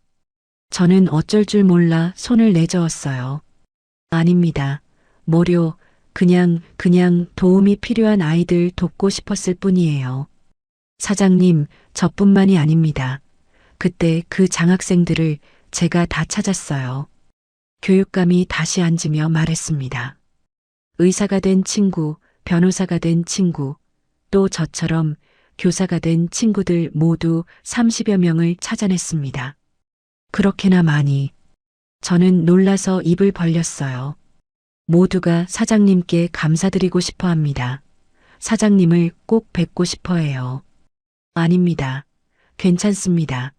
저는 어쩔 줄 몰라 손을 내저었어요. 아닙니다. 뭐려, 그냥 도움이 필요한 아이들 돕고 싶었을 뿐이에요. 사장님, 저뿐만이 아닙니다. 그때 그 장학생들을 제가 다 찾았어요. 교육감이 다시 앉으며 말했습니다. 의사가 된 친구, 변호사가 된 친구, 또 저처럼 교사가 된 친구들 모두 30여 명을 찾아냈습니다. 그렇게나 많이. 저는 놀라서 입을 벌렸어요. 모두가 사장님께 감사드리고 싶어 합니다. 사장님을 꼭 뵙고 싶어 해요. 아닙니다. 괜찮습니다.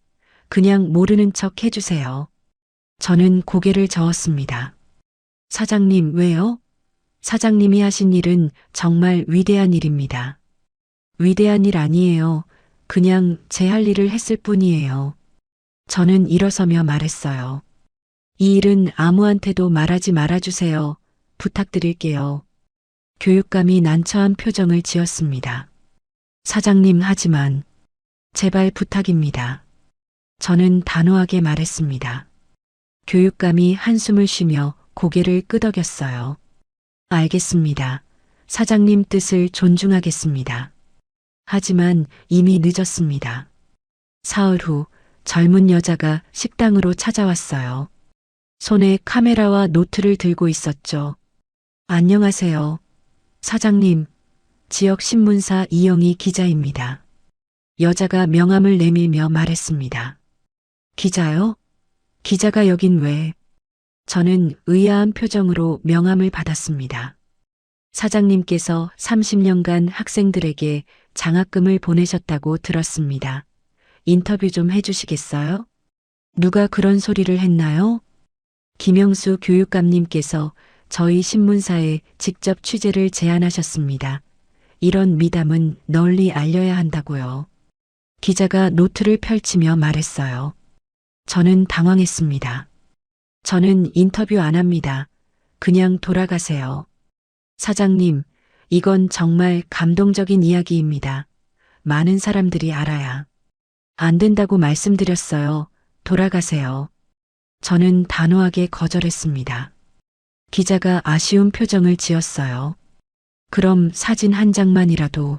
그냥 모르는 척 해주세요. 저는 고개를 저었습니다. 사장님, 왜요? 사장님이 하신 일은 정말 위대한 일입니다. 위대한 일 아니에요. 그냥 제 할 일을 했을 뿐이에요. 저는 일어서며 말했어요. 이 일은 아무한테도 말하지 말아주세요. 부탁드릴게요. 교육감이 난처한 표정을 지었습니다. 사장님, 하지만 제발 부탁입니다. 저는 단호하게 말했습니다. 교육감이 한숨을 쉬며 고개를 끄덕였어요. 알겠습니다. 사장님 뜻을 존중하겠습니다. 하지만 이미 늦었습니다. 사흘 후 젊은 여자가 식당으로 찾아왔어요. 손에 카메라와 노트를 들고 있었죠. 안녕하세요. 사장님, 지역신문사 이영희 기자입니다. 여자가 명함을 내밀며 말했습니다. 기자요? 기자가 여긴 왜? 저는 의아한 표정으로 명함을 받았습니다. 사장님께서 30년간 학생들에게 장학금을 보내셨다고 들었습니다. 인터뷰 좀 해주시겠어요? 누가 그런 소리를 했나요? 김영수 교육감님께서 저희 신문사에 직접 취재를 제안하셨습니다. 이런 미담은 널리 알려야 한다고요. 기자가 노트를 펼치며 말했어요. 저는 당황했습니다. 저는 인터뷰 안 합니다. 그냥 돌아가세요. 사장님, 이건 정말 감동적인 이야기입니다. 많은 사람들이 알아야. 안 된다고 말씀드렸어요. 돌아가세요. 저는 단호하게 거절했습니다. 기자가 아쉬운 표정을 지었어요. 그럼 사진 한 장만이라도.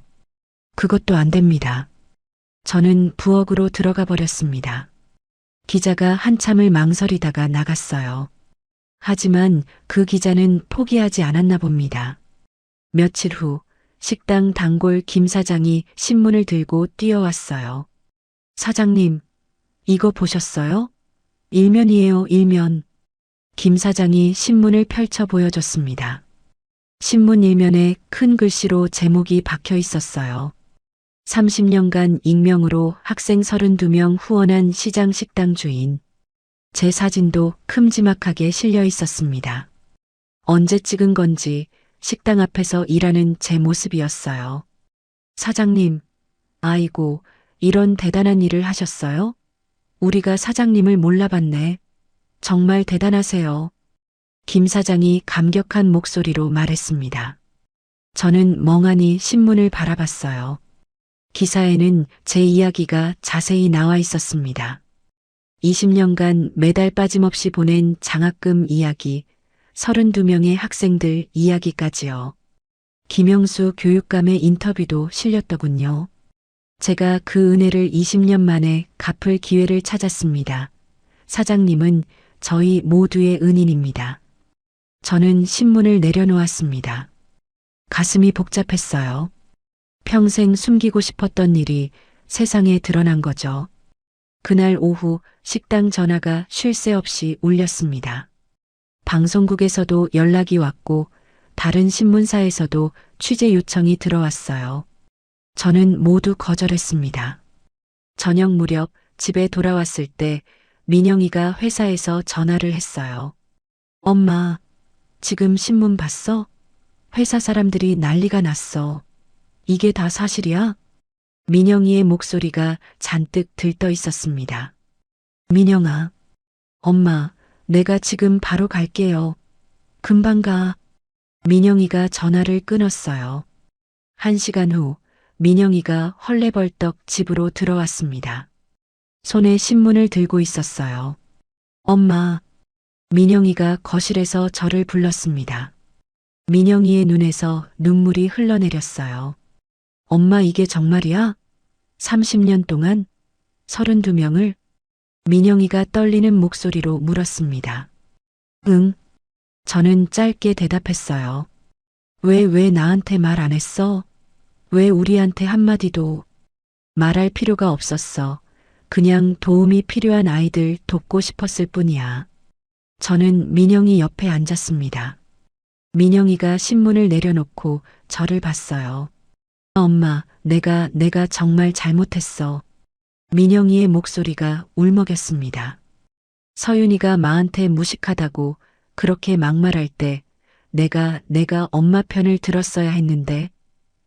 그것도 안 됩니다. 저는 부엌으로 들어가 버렸습니다. 기자가 한참을 망설이다가 나갔어요. 하지만 그 기자는 포기하지 않았나 봅니다. 며칠 후 식당 단골 김 사장이 신문을 들고 뛰어왔어요. 사장님, 이거 보셨어요? 일면이에요, 일면. 김 사장이 신문을 펼쳐 보여줬습니다. 신문 일면에 큰 글씨로 제목이 박혀 있었어요. 30년간 익명으로 학생 32명 후원한 시장 식당 주인. 제 사진도 큼지막하게 실려 있었습니다. 언제 찍은 건지 식당 앞에서 일하는 제 모습이었어요. 사장님, 아이고, 이런 대단한 일을 하셨어요? 우리가 사장님을 몰라봤네. 정말 대단하세요. 김 사장이 감격한 목소리로 말했습니다. 저는 멍하니 신문을 바라봤어요. 기사에는 제 이야기가 자세히 나와 있었습니다. 20년간 매달 빠짐없이 보낸 장학금 이야기, 32명의 학생들 이야기까지요. 김영수 교육감의 인터뷰도 실렸더군요. 제가 그 은혜를 20년 만에 갚을 기회를 찾았습니다. 사장님은 저희 모두의 은인입니다. 저는 신문을 내려놓았습니다. 가슴이 복잡했어요. 평생 숨기고 싶었던 일이 세상에 드러난 거죠. 그날 오후 식당 전화가 쉴 새 없이 울렸습니다. 방송국에서도 연락이 왔고 다른 신문사에서도 취재 요청이 들어왔어요. 저는 모두 거절했습니다. 저녁 무렵 집에 돌아왔을 때 민영이가 회사에서 전화를 했어요. 엄마, 지금 신문 봤어? 회사 사람들이 난리가 났어. 이게 다 사실이야? 민영이의 목소리가 잔뜩 들떠 있었습니다. 민영아, 엄마, 내가 지금 바로 갈게요. 금방 가. 민영이가 전화를 끊었어요. 1시간 후 민영이가 헐레벌떡 집으로 들어왔습니다. 손에 신문을 들고 있었어요. 엄마. 민영이가 거실에서 저를 불렀습니다. 민영이의 눈에서 눈물이 흘러내렸어요. 엄마, 이게 정말이야? 30년 동안 32명을? 민영이가 떨리는 목소리로 물었습니다. 응. 저는 짧게 대답했어요. 왜 나한테 말 안 했어? 왜 우리한테 한마디도 말할 필요가 없었어. 그냥 도움이 필요한 아이들 돕고 싶었을 뿐이야. 저는 민영이 옆에 앉았습니다. 민영이가 신문을 내려놓고 저를 봤어요. 엄마, 내가 정말 잘못했어. 민영이의 목소리가 울먹였습니다. 서윤이가 마한테 무식하다고 그렇게 막말할 때 내가 엄마 편을 들었어야 했는데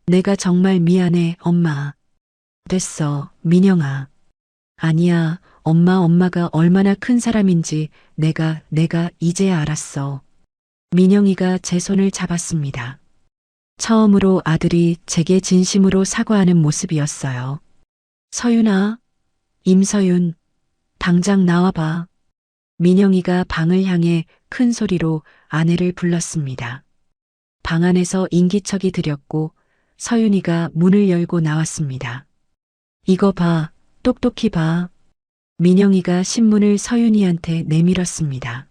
내가 정말 미안해, 엄마. 됐어, 민영아. 아니야, 엄마가 얼마나 큰 사람인지 내가 이제야 알았어. 민영이가 제 손을 잡았습니다. 처음으로 아들이 제게 진심으로 사과하는 모습이었어요. 서윤아, 임서윤, 당장 나와봐. 민영이가 방을 향해 큰 소리로 아내를 불렀습니다. 방 안에서 인기척이 들렸고 서윤이가 문을 열고 나왔습니다. 이거 봐, 똑똑히 봐. 민영이가 신문을 서윤이한테 내밀었습니다.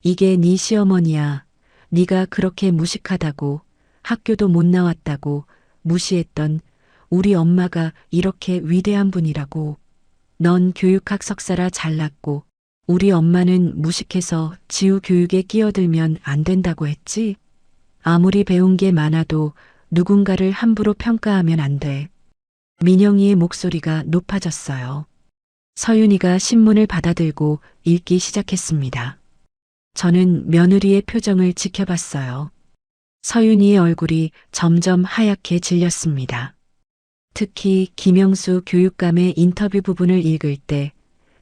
이게 네 시어머니야. 네가 그렇게 무식하다고, 학교도 못 나왔다고 무시했던 우리 엄마가 이렇게 위대한 분이라고. 넌 교육학 석사라 잘났고 우리 엄마는 무식해서 지우 교육에 끼어들면 안 된다고 했지? 아무리 배운 게 많아도 누군가를 함부로 평가하면 안 돼. 민영이의 목소리가 높아졌어요. 서윤이가 신문을 받아들고 읽기 시작했습니다. 저는 며느리의 표정을 지켜봤어요. 서윤이의 얼굴이 점점 하얗게 질렸습니다. 특히 김영수 교육감의 인터뷰 부분을 읽을 때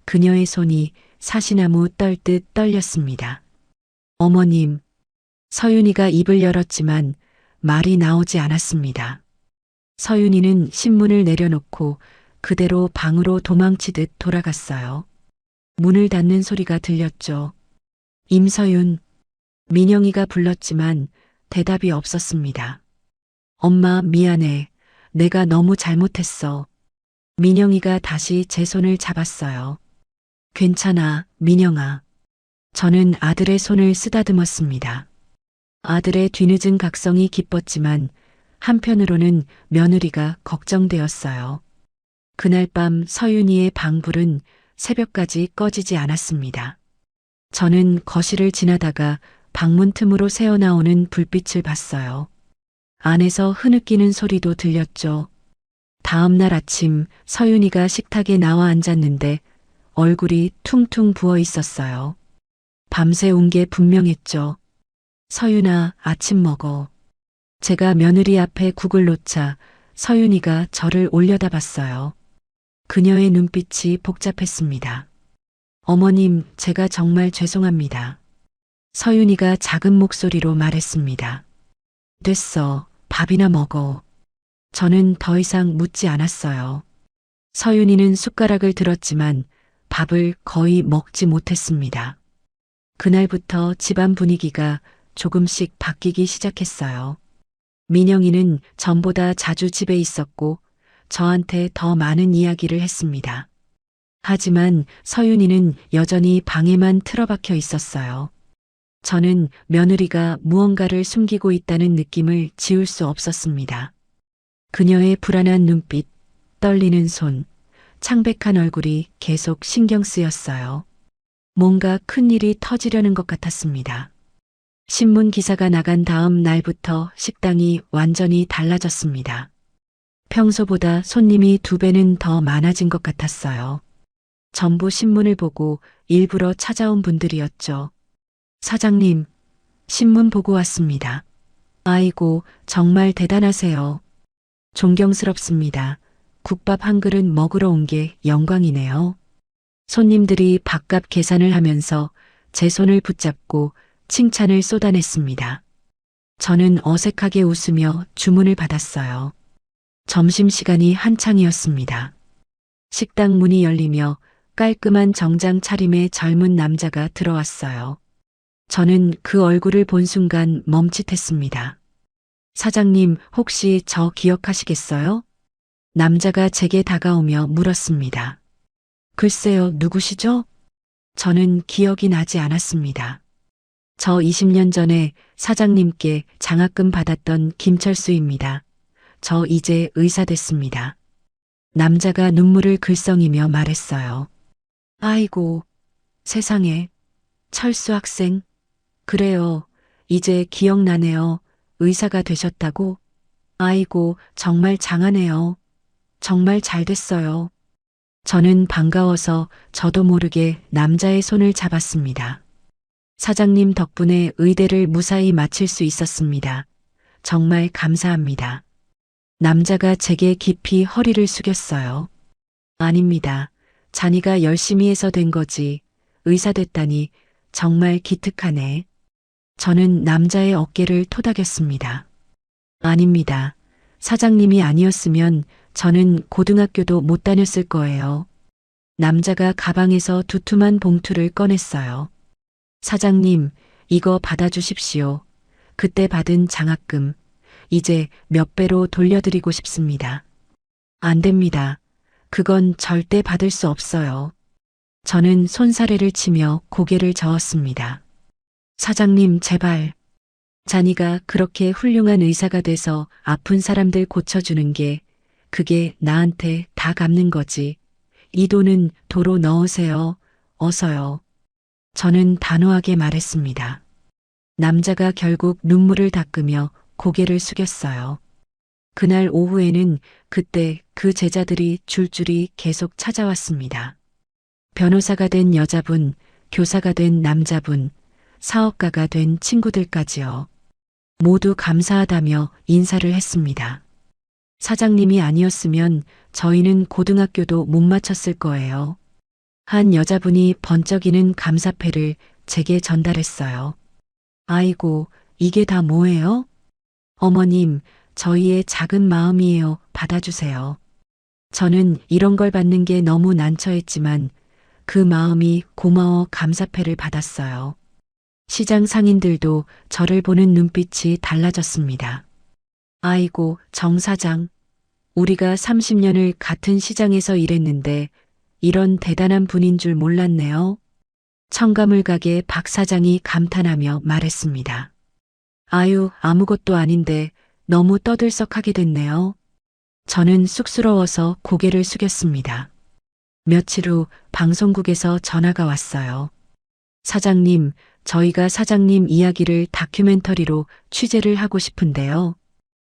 그녀의 손이 사시나무 떨듯 떨렸습니다. 어머님, 서윤이가 입을 열었지만 말이 나오지 않았습니다. 서윤이는 신문을 내려놓고 그대로 방으로 도망치듯 돌아갔어요. 문을 닫는 소리가 들렸죠. 임서윤, 민영이가 불렀지만 대답이 없었습니다. 엄마, 미안해. 내가 너무 잘못했어. 민영이가 다시 제 손을 잡았어요. 괜찮아, 민영아. 저는 아들의 손을 쓰다듬었습니다. 아들의 뒤늦은 각성이 기뻤지만 한편으로는 며느리가 걱정되었어요. 그날 밤 서윤이의 방불은 새벽까지 꺼지지 않았습니다. 저는 거실을 지나다가 방문 틈으로 새어나오는 불빛을 봤어요. 안에서 흐느끼는 소리도 들렸죠. 다음 날 아침 서윤이가 식탁에 나와 앉았는데 얼굴이 퉁퉁 부어 있었어요. 밤새 운 게 분명했죠. 서윤아, 아침 먹어. 제가 며느리 앞에 국을 놓자 서윤이가 저를 올려다봤어요. 그녀의 눈빛이 복잡했습니다. 어머님, 제가 정말 죄송합니다. 서윤이가 작은 목소리로 말했습니다. 됐어, 밥이나 먹어. 저는 더 이상 묻지 않았어요. 서윤이는 숟가락을 들었지만 밥을 거의 먹지 못했습니다. 그날부터 집안 분위기가 조금씩 바뀌기 시작했어요. 민영이는 전보다 자주 집에 있었고 저한테 더 많은 이야기를 했습니다. 하지만 서윤이는 여전히 방에만 틀어박혀 있었어요. 저는 며느리가 무언가를 숨기고 있다는 느낌을 지울 수 없었습니다. 그녀의 불안한 눈빛, 떨리는 손, 창백한 얼굴이 계속 신경 쓰였어요. 뭔가 큰 일이 터지려는 것 같았습니다. 신문 기사가 나간 다음 날부터 식당이 완전히 달라졌습니다. 평소보다 손님이 2배는 더 많아진 것 같았어요. 전부 신문을 보고 일부러 찾아온 분들이었죠. 사장님, 신문 보고 왔습니다. 아이고, 정말 대단하세요. 존경스럽습니다. 국밥 한 그릇 먹으러 온 게 영광이네요. 손님들이 밥값 계산을 하면서 제 손을 붙잡고 칭찬을 쏟아냈습니다. 저는 어색하게 웃으며 주문을 받았어요. 점심시간이 한창이었습니다. 식당 문이 열리며 깔끔한 정장 차림의 젊은 남자가 들어왔어요. 저는 그 얼굴을 본 순간 멈칫했습니다. 사장님, 혹시 저 기억하시겠어요? 남자가 제게 다가오며 물었습니다. 글쎄요, 누구시죠? 저는 기억이 나지 않았습니다. 저 20년 전에 사장님께 장학금 받았던 김철수입니다. 저 이제 의사 됐습니다. 남자가 눈물을 글썽이며 말했어요. 아이고, 세상에, 철수 학생. 그래요, 이제 기억나네요. 의사가 되셨다고? 아이고, 정말 장하네요. 정말 잘 됐어요. 저는 반가워서 저도 모르게 남자의 손을 잡았습니다. 사장님 덕분에 의대를 무사히 마칠 수 있었습니다. 정말 감사합니다. 남자가 제게 깊이 허리를 숙였어요. 아닙니다. 자니가 열심히 해서 된 거지. 의사 됐다니 정말 기특하네. 저는 남자의 어깨를 토닥였습니다. 아닙니다. 사장님이 아니었으면 저는 고등학교도 못 다녔을 거예요. 남자가 가방에서 두툼한 봉투를 꺼냈어요. 사장님, 이거 받아주십시오. 그때 받은 장학금, 이제 몇 배로 돌려드리고 싶습니다. 안 됩니다. 그건 절대 받을 수 없어요. 저는 손사래를 치며 고개를 저었습니다. 사장님, 제발. 자니가 그렇게 훌륭한 의사가 돼서 아픈 사람들 고쳐주는 게 그게 나한테 다 갚는 거지. 이 돈은 도로 넣으세요. 어서요. 저는 단호하게 말했습니다. 남자가 결국 눈물을 닦으며 고개를 숙였어요. 그날 오후에는 그때 그 제자들이 줄줄이 계속 찾아왔습니다. 변호사가 된 여자분, 교사가 된 남자분, 사업가가 된 친구들까지요. 모두 감사하다며 인사를 했습니다. 사장님이 아니었으면 저희는 고등학교도 못 마쳤을 거예요. 한 여자분이 번쩍이는 감사패를 제게 전달했어요. 아이고, 이게 다 뭐예요? 어머님, 저희의 작은 마음이에요. 받아주세요. 저는 이런 걸 받는 게 너무 난처했지만 그 마음이 고마워 감사패를 받았어요. 시장 상인들도 저를 보는 눈빛이 달라졌습니다. 아이고, 정 사장. 우리가 30년을 같은 시장에서 일했는데 이런 대단한 분인 줄 몰랐네요. 첨가물 가게 박 사장이 감탄하며 말했습니다. 아유, 아무것도 아닌데 너무 떠들썩하게 됐네요. 저는 쑥스러워서 고개를 숙였습니다. 며칠 후 방송국에서 전화가 왔어요. 사장님, 저희가 사장님 이야기를 다큐멘터리로 취재를 하고 싶은데요.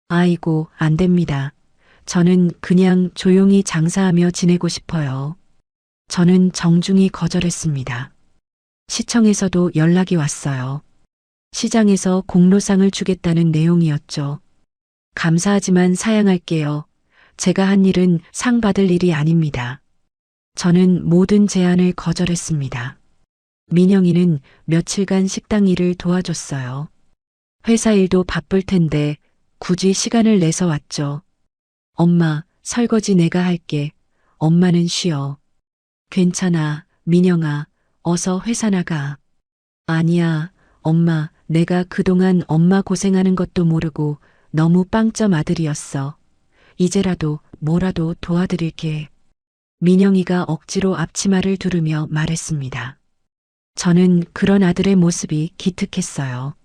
아이고, 안 됩니다. 저는 그냥 조용히 장사하며 지내고 싶어요. 저는 정중히 거절했습니다. 시청에서도 연락이 왔어요. 시장에서 공로상을 주겠다는 내용이었죠. 감사하지만 사양할게요. 제가 한 일은 상 받을 일이 아닙니다. 저는 모든 제안을 거절했습니다. 민영이는 며칠간 식당 일을 도와줬어요. 회사 일도 바쁠 텐데 굳이 시간을 내서 왔죠. 엄마, 설거지 내가 할게. 엄마는 쉬어. 괜찮아, 민영아. 어서 회사 나가. 아니야, 엄마. 내가 그동안 엄마 고생하는 것도 모르고 너무 빵점 아들이었어. 이제라도 뭐라도 도와드릴게. 민영이가 억지로 앞치마를 두르며 말했습니다. 저는 그런 아들의 모습이 기특했어요.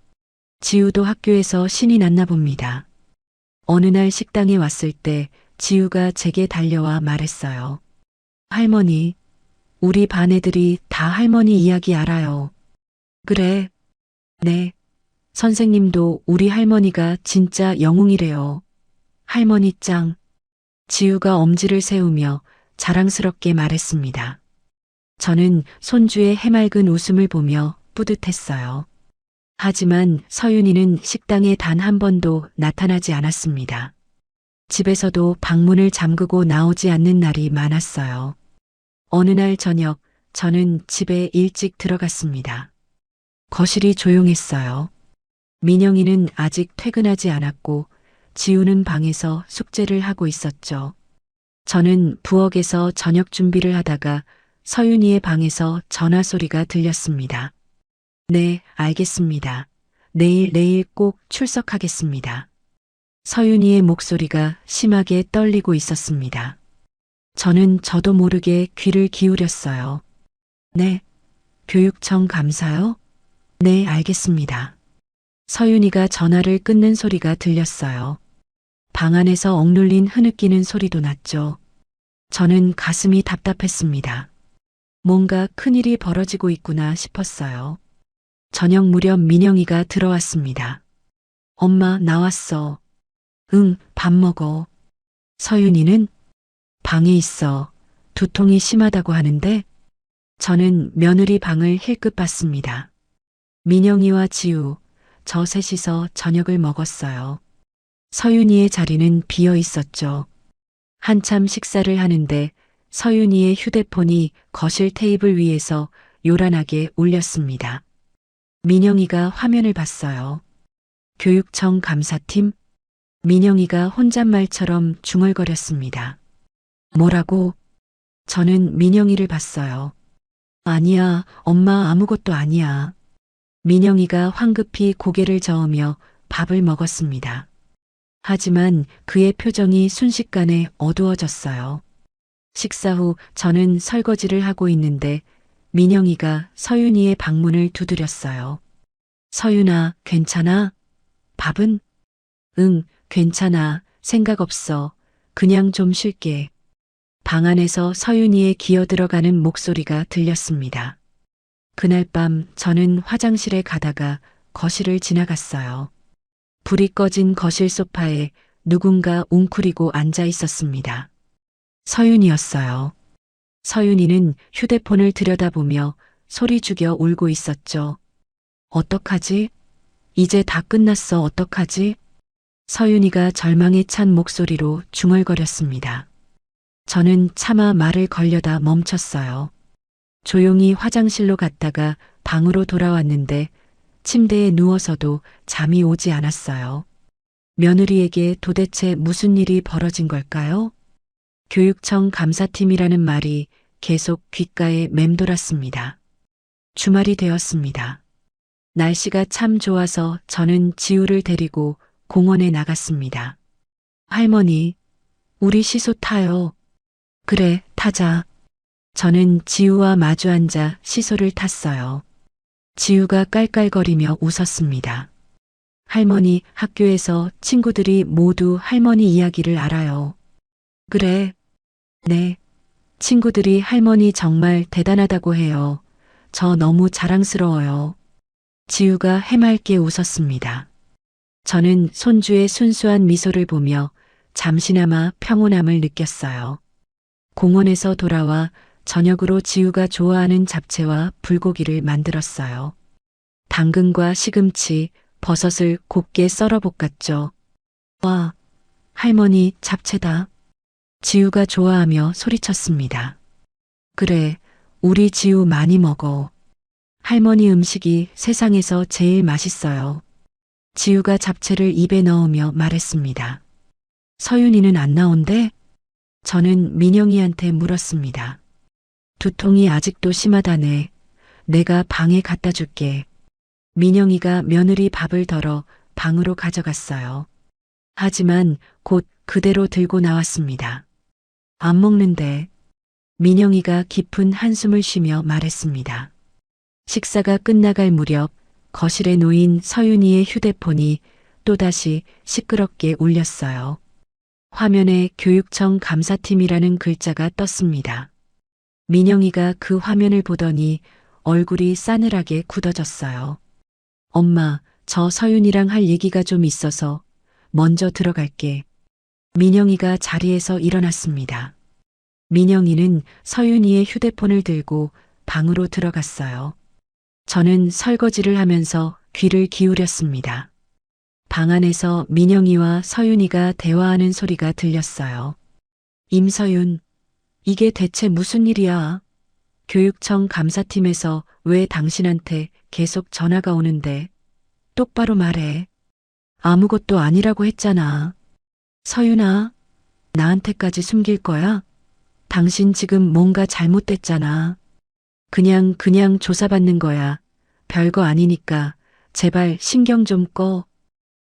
지우도 학교에서 신이 났나 봅니다. 어느 날 식당에 왔을 때 지우가 제게 달려와 말했어요. 할머니, 우리 반 애들이 다 할머니 이야기 알아요. 그래? 네. 선생님도 우리 할머니가 진짜 영웅이래요. 할머니 짱. 지우가 엄지를 세우며 자랑스럽게 말했습니다. 저는 손주의 해맑은 웃음을 보며 뿌듯했어요. 하지만 서윤이는 식당에 단 한 번도 나타나지 않았습니다. 집에서도 방문을 잠그고 나오지 않는 날이 많았어요. 어느 날 저녁, 저는 집에 일찍 들어갔습니다. 거실이 조용했어요. 민영이는 아직 퇴근하지 않았고 지우는 방에서 숙제를 하고 있었죠. 저는 부엌에서 저녁 준비를 하다가 서윤이의 방에서 전화 소리가 들렸습니다. 네, 알겠습니다. 내일 꼭 출석하겠습니다. 서윤이의 목소리가 심하게 떨리고 있었습니다. 저도 모르게 귀를 기울였어요. 네, 교육청 감사요? 네, 알겠습니다. 서윤이가 전화를 끊는 소리가 들렸어요. 방 안에서 억눌린 흐느끼는 소리도 났죠. 저는 가슴이 답답했습니다. 뭔가 큰일이 벌어지고 있구나 싶었어요. 저녁 무렵 민영이가 들어왔습니다. 엄마, 나왔어. 응, 밥 먹어. 서윤이는 방에 있어. 두통이 심하다고 하는데 저는 며느리 방을 힐끗 봤습니다. 민영이와 지우, 저 셋이서 저녁을 먹었어요. 서윤이의 자리는 비어 있었죠. 한참 식사를 하는데 서윤이의 휴대폰이 거실 테이블 위에서 요란하게 울렸습니다. 민영이가 화면을 봤어요. 교육청 감사팀? 민영이가 혼잣말처럼 중얼거렸습니다. 뭐라고? 저는 민영이를 봤어요. 아니야, 엄마 아무것도 아니야. 민영이가 황급히 고개를 저으며 밥을 먹었습니다. 하지만 그의 표정이 순식간에 어두워졌어요. 식사 후 저는 설거지를 하고 있는데 민영이가 서윤이의 방문을 두드렸어요. 서윤아, 괜찮아? 밥은? 응, 괜찮아. 생각 없어. 그냥 좀 쉴게. 방 안에서 서윤이의 기어들어가는 목소리가 들렸습니다. 그날 밤 저는 화장실에 가다가 거실을 지나갔어요. 불이 꺼진 거실 소파에 누군가 웅크리고 앉아 있었습니다. 서윤이였어요. 서윤이는 휴대폰을 들여다보며 소리 죽여 울고 있었죠. 어떡하지? 이제 다 끝났어. 어떡하지? 서윤이가 절망에 찬 목소리로 중얼거렸습니다. 저는 차마 말을 걸려다 멈췄어요. 조용히 화장실로 갔다가 방으로 돌아왔는데 침대에 누워서도 잠이 오지 않았어요. 며느리에게 도대체 무슨 일이 벌어진 걸까요? 교육청 감사팀이라는 말이 계속 귓가에 맴돌았습니다. 주말이 되었습니다. 날씨가 참 좋아서 저는 지우를 데리고 공원에 나갔습니다. 할머니, 우리 시소 타요. 그래, 타자. 저는 지우와 마주 앉아 시소를 탔어요. 지우가 깔깔거리며 웃었습니다. 할머니, 학교에서 친구들이 모두 할머니 이야기를 알아요. 그래. 네. 친구들이 할머니 정말 대단하다고 해요. 저 너무 자랑스러워요. 지우가 해맑게 웃었습니다. 저는 손주의 순수한 미소를 보며 잠시나마 평온함을 느꼈어요. 공원에서 돌아와 저녁으로 지우가 좋아하는 잡채와 불고기를 만들었어요. 당근과 시금치, 버섯을 곱게 썰어 볶았죠. 와, 할머니 잡채다. 지우가 좋아하며 소리쳤습니다. 그래, 우리 지우 많이 먹어. 할머니 음식이 세상에서 제일 맛있어요. 지우가 잡채를 입에 넣으며 말했습니다. 서윤이는 안 나온대? 저는 민영이한테 물었습니다. 두통이 아직도 심하다네. 내가 방에 갖다 줄게. 민영이가 며느리 밥을 덜어 방으로 가져갔어요. 하지만 곧 그대로 들고 나왔습니다. 안 먹는데. 민영이가 깊은 한숨을 쉬며 말했습니다. 식사가 끝나갈 무렵 거실에 놓인 서윤이의 휴대폰이 또다시 시끄럽게 울렸어요. 화면에 교육청 감사팀이라는 글자가 떴습니다. 민영이가 그 화면을 보더니 얼굴이 싸늘하게 굳어졌어요. 엄마, 저 서윤이랑 할 얘기가 좀 있어서 먼저 들어갈게. 민영이가 자리에서 일어났습니다. 민영이는 서윤이의 휴대폰을 들고 방으로 들어갔어요. 저는 설거지를 하면서 귀를 기울였습니다. 방 안에서 민영이와 서윤이가 대화하는 소리가 들렸어요. 임서윤, 이게 대체 무슨 일이야? 교육청 감사팀에서 왜 당신한테 계속 전화가 오는데? 똑바로 말해. 아무것도 아니라고 했잖아. 서윤아, 나한테까지 숨길 거야? 당신 지금 뭔가 잘못됐잖아. 그냥 조사받는 거야. 별거 아니니까 제발 신경 좀 꺼.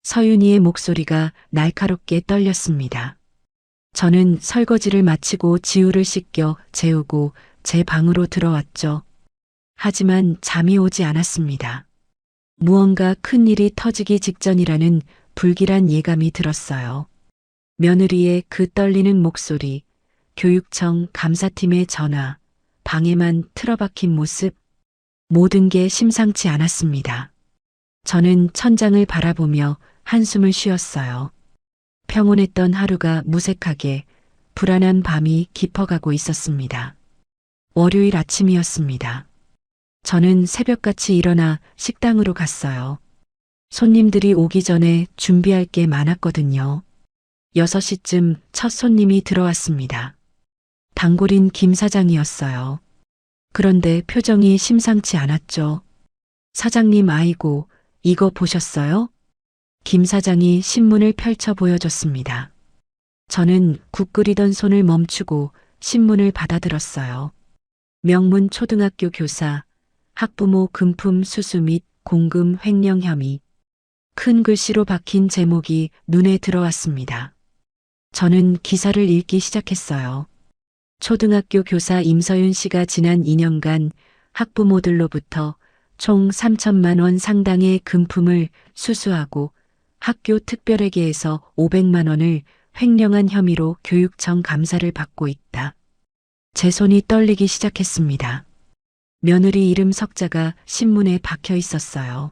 서윤이의 목소리가 날카롭게 떨렸습니다. 저는 설거지를 마치고 지우를 씻겨 재우고 제 방으로 들어왔죠. 하지만 잠이 오지 않았습니다. 무언가 큰 일이 터지기 직전이라는 불길한 예감이 들었어요. 며느리의 그 떨리는 목소리, 교육청 감사팀의 전화, 방에만 틀어박힌 모습, 모든 게 심상치 않았습니다. 저는 천장을 바라보며 한숨을 쉬었어요. 평온했던 하루가 무색하게 불안한 밤이 깊어가고 있었습니다. 월요일 아침이었습니다. 저는 새벽같이 일어나 식당으로 갔어요. 손님들이 오기 전에 준비할 게 많았거든요. 6시쯤 첫 손님이 들어왔습니다. 단골인 김 사장이었어요. 그런데 표정이 심상치 않았죠. 사장님, 아이고, 이거 보셨어요? 김 사장이 신문을 펼쳐 보여줬습니다. 저는 국 끓이던 손을 멈추고 신문을 받아들었어요. 명문 초등학교 교사, 학부모 금품 수수 및 공금 횡령 혐의. 큰 글씨로 박힌 제목이 눈에 들어왔습니다. 저는 기사를 읽기 시작했어요. 초등학교 교사 임서윤 씨가 지난 2년간 학부모들로부터 총 3천만 원 상당의 금품을 수수하고 학교 특별회계에서 500만 원을 횡령한 혐의로 교육청 감사를 받고 있다. 제 손이 떨리기 시작했습니다. 며느리 이름 석자가 신문에 박혀 있었어요.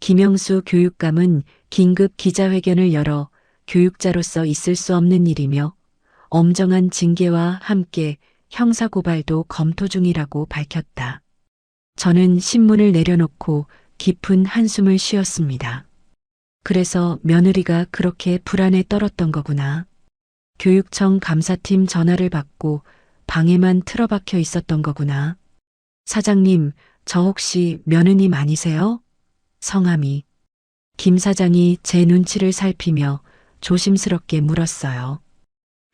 김영수 교육감은 긴급 기자회견을 열어 교육자로서 있을 수 없는 일이며 엄정한 징계와 함께 형사고발도 검토 중이라고 밝혔다. 저는 신문을 내려놓고 깊은 한숨을 쉬었습니다. 그래서 며느리가 그렇게 불안에 떨었던 거구나. 교육청 감사팀 전화를 받고 방에만 틀어박혀 있었던 거구나. 사장님, 저 혹시 며느님 아니세요? 성함이. 김 사장이 제 눈치를 살피며 조심스럽게 물었어요.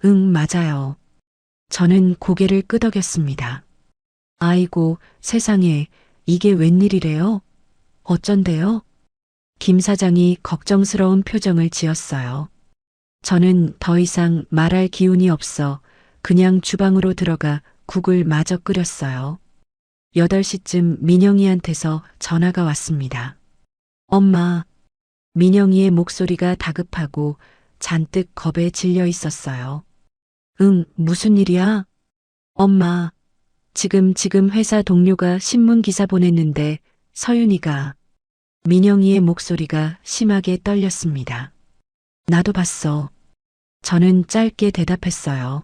응, 맞아요. 저는 고개를 끄덕였습니다. 아이고, 세상에, 이게 웬일이래요? 어쩐데요? 김 사장이 걱정스러운 표정을 지었어요. 저는 더 이상 말할 기운이 없어 그냥 주방으로 들어가 국을 마저 끓였어요. 8시쯤 민영이한테서 전화가 왔습니다. 엄마. 민영이의 목소리가 다급하고 잔뜩 겁에 질려 있었어요. 응, 무슨 일이야? 엄마, 지금 회사 동료가 신문 기사 보냈는데 서윤이가. 민영이의 목소리가 심하게 떨렸습니다. 나도 봤어. 저는 짧게 대답했어요.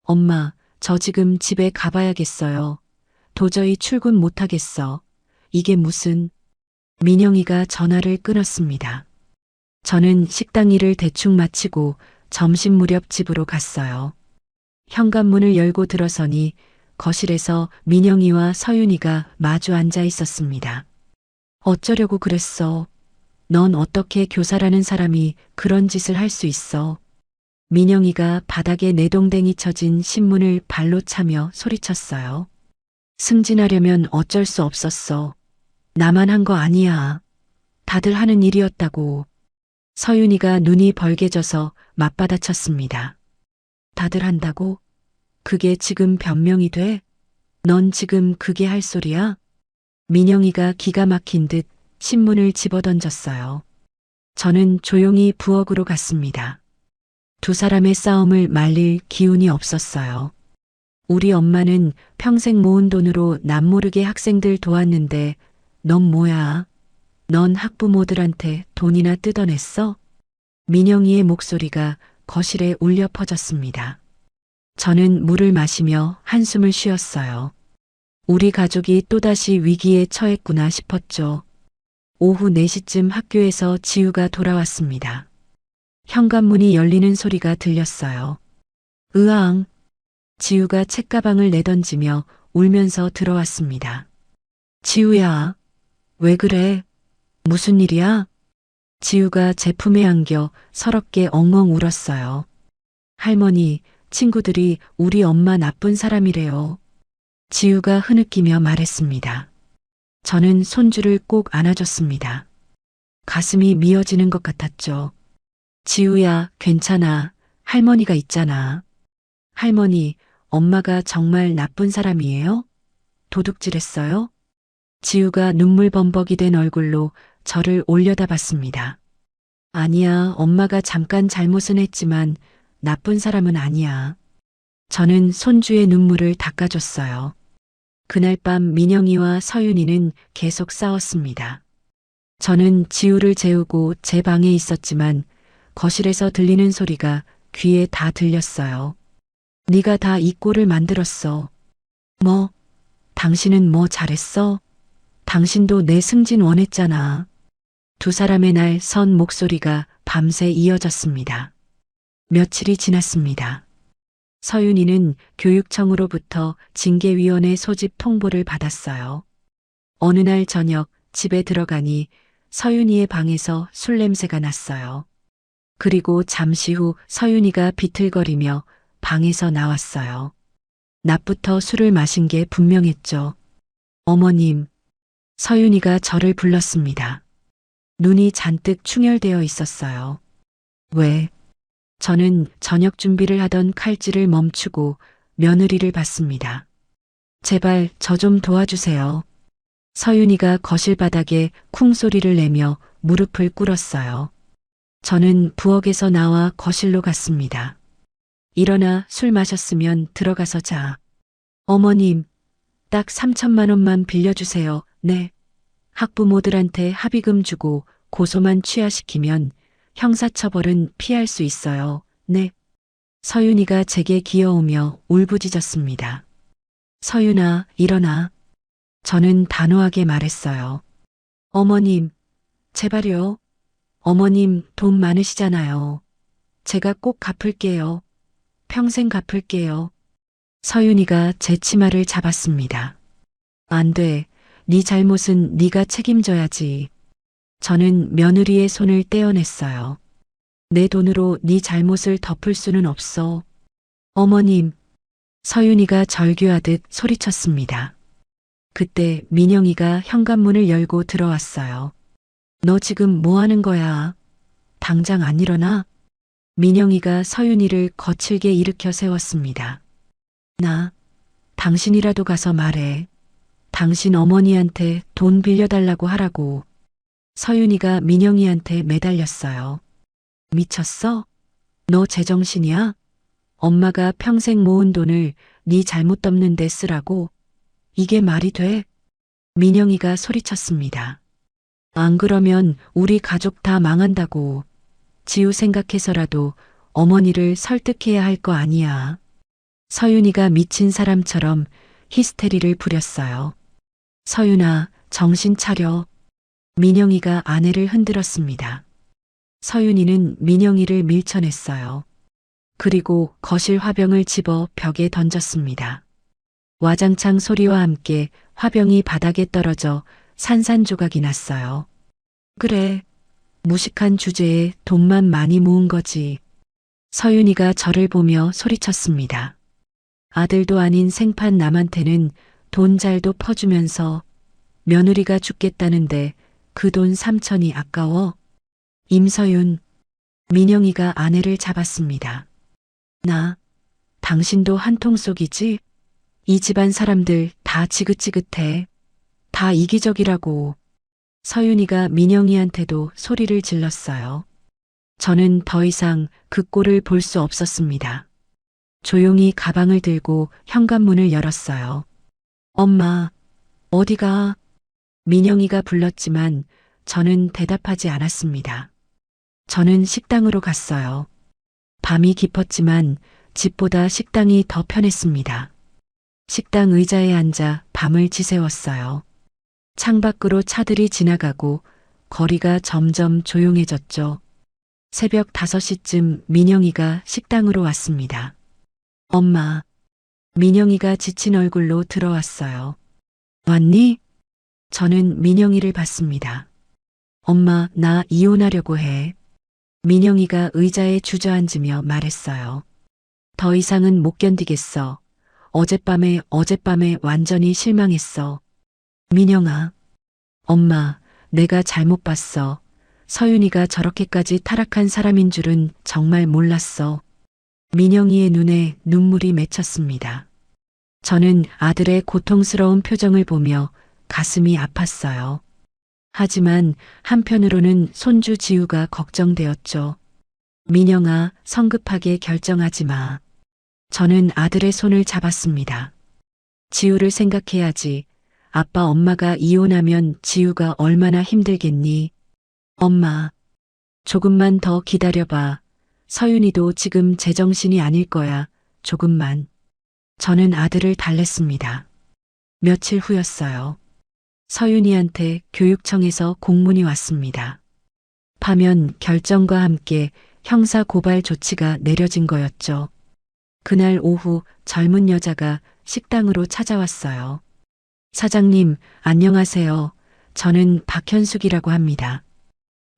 엄마, 저 지금 집에 가봐야겠어요. 도저히 출근 못하겠어. 이게 무슨... 민영이가 전화를 끊었습니다. 저는 식당 일을 대충 마치고 점심 무렵 집으로 갔어요. 현관문을 열고 들어서니 거실에서 민영이와 서윤이가 마주 앉아 있었습니다. 어쩌려고 그랬어? 넌 어떻게 교사라는 사람이 그런 짓을 할 수 있어? 민영이가 바닥에 내동댕이 쳐진 신문을 발로 차며 소리쳤어요. 승진하려면 어쩔 수 없었어. 나만 한 거 아니야. 다들 하는 일이었다고. 서윤이가 눈이 벌개져서 맞받아쳤습니다. 다들 한다고? 그게 지금 변명이 돼? 넌 지금 그게 할 소리야? 민영이가 기가 막힌 듯 신문을 집어던졌어요. 저는 조용히 부엌으로 갔습니다. 두 사람의 싸움을 말릴 기운이 없었어요. 우리 엄마는 평생 모은 돈으로 남모르게 학생들 도왔는데 넌 뭐야? 넌 학부모들한테 돈이나 뜯어냈어? 민영이의 목소리가 거실에 울려 퍼졌습니다. 저는 물을 마시며 한숨을 쉬었어요. 우리 가족이 또다시 위기에 처했구나 싶었죠. 오후 4시쯤 학교에서 지우가 돌아왔습니다. 현관문이 열리는 소리가 들렸어요. 으앙. 지우가 책가방을 내던지며 울면서 들어왔습니다. 지우야. 왜 그래? 무슨 일이야? 지우가 제 품에 안겨 서럽게 엉엉 울었어요. 할머니, 친구들이 우리 엄마 나쁜 사람이래요. 지우가 흐느끼며 말했습니다. 저는 손주를 꼭 안아줬습니다. 가슴이 미어지는 것 같았죠. 지우야, 괜찮아. 할머니가 있잖아. 할머니, 엄마가 정말 나쁜 사람이에요? 도둑질했어요? 지우가 눈물 범벅이 된 얼굴로 저를 올려다봤습니다. 아니야, 엄마가 잠깐 잘못은 했지만 나쁜 사람은 아니야. 저는 손주의 눈물을 닦아줬어요. 그날 밤 민영이와 서윤이는 계속 싸웠습니다. 저는 지우를 재우고 제 방에 있었지만 거실에서 들리는 소리가 귀에 다 들렸어요. 네가 다 이 꼴을 만들었어. 뭐? 당신은 뭐 잘했어? 당신도 내 승진 원했잖아. 두 사람의 날 선 목소리가 밤새 이어졌습니다. 며칠이 지났습니다. 서윤이는 교육청으로부터 징계위원회 소집 통보를 받았어요. 어느 날 저녁 집에 들어가니 서윤이의 방에서 술 냄새가 났어요. 그리고 잠시 후 서윤이가 비틀거리며 방에서 나왔어요. 낮부터 술을 마신 게 분명했죠. 어머님, 서윤이가 저를 불렀습니다. 눈이 잔뜩 충혈되어 있었어요. 왜? 저는 저녁 준비를 하던 칼질을 멈추고 며느리를 봤습니다. 제발 저 좀 도와주세요. 서윤이가 거실 바닥에 쿵 소리를 내며 무릎을 꿇었어요. 저는 부엌에서 나와 거실로 갔습니다. 일어나 술 마셨으면 들어가서 자. 어머님, 딱 3천만 원만 빌려주세요. 네. 학부모들한테 합의금 주고 고소만 취하시키면 형사처벌은 피할 수 있어요. 네. 서윤이가 제게 기어오며 울부짖었습니다. 서윤아, 일어나. 저는 단호하게 말했어요. 어머님, 제발요. 어머님 돈 많으시잖아요. 제가 꼭 갚을게요. 평생 갚을게요. 서윤이가 제 치마를 잡았습니다. 안 돼. 네 잘못은 네가 책임져야지. 저는 며느리의 손을 떼어냈어요. 내 돈으로 네 잘못을 덮을 수는 없어. 어머님, 서윤이가 절규하듯 소리쳤습니다. 그때 민영이가 현관문을 열고 들어왔어요. 너 지금 뭐 하는 거야? 당장 안 일어나? 민영이가 서윤이를 거칠게 일으켜 세웠습니다. 나, 당신이라도 가서 말해. 당신 어머니한테 돈 빌려달라고 하라고. 서윤이가 민영이한테 매달렸어요. 미쳤어? 너 제정신이야? 엄마가 평생 모은 돈을 네 잘못 덮는 데 쓰라고? 이게 말이 돼? 민영이가 소리쳤습니다. 안 그러면 우리 가족 다 망한다고. 지우 생각해서라도 어머니를 설득해야 할 거 아니야. 서윤이가 미친 사람처럼 히스테리를 부렸어요. 서윤아, 정신 차려. 민영이가 아내를 흔들었습니다. 서윤이는 민영이를 밀쳐냈어요. 그리고 거실 화병을 집어 벽에 던졌습니다. 와장창 소리와 함께 화병이 바닥에 떨어져 산산조각이 났어요. 그래, 무식한 주제에 돈만 많이 모은 거지. 서윤이가 저를 보며 소리쳤습니다. 아들도 아닌 생판 남한테는 돈 잘도 퍼주면서 며느리가 죽겠다는데 그 돈 3천이 아까워? 임서윤, 민영이가 아내를 잡았습니다. 나, 당신도 한통속이지? 이 집안 사람들 다 지긋지긋해. 다 이기적이라고. 서윤이가 민영이한테도 소리를 질렀어요. 저는 더 이상 그 꼴을 볼 수 없었습니다. 조용히 가방을 들고 현관문을 열었어요. 엄마, 어디가? 민영이가 불렀지만 저는 대답하지 않았습니다. 저는 식당으로 갔어요. 밤이 깊었지만 집보다 식당이 더 편했습니다. 식당 의자에 앉아 밤을 지새웠어요. 창밖으로 차들이 지나가고 거리가 점점 조용해졌죠. 새벽 5시쯤 민영이가 식당으로 왔습니다. 엄마, 민영이가 지친 얼굴로 들어왔어요. 왔니? 저는 민영이를 봤습니다. 엄마, 나 이혼하려고 해. 민영이가 의자에 주저앉으며 말했어요. 더 이상은 못 견디겠어. 어젯밤에 완전히 실망했어. 민영아, 엄마, 내가 잘못 봤어. 서윤이가 저렇게까지 타락한 사람인 줄은 정말 몰랐어. 민영이의 눈에 눈물이 맺혔습니다. 저는 아들의 고통스러운 표정을 보며 가슴이 아팠어요. 하지만 한편으로는 손주 지우가 걱정되었죠. 민영아, 성급하게 결정하지 마. 저는 아들의 손을 잡았습니다. 지우를 생각해야지. 아빠 엄마가 이혼하면 지우가 얼마나 힘들겠니? 엄마, 조금만 더 기다려봐. 서윤이도 지금 제정신이 아닐 거야. 조금만. 저는 아들을 달랬습니다. 며칠 후였어요. 서윤이한테 교육청에서 공문이 왔습니다. 파면 결정과 함께 형사 고발 조치가 내려진 거였죠. 그날 오후 젊은 여자가 식당으로 찾아왔어요. 사장님, 안녕하세요. 저는 박현숙이라고 합니다.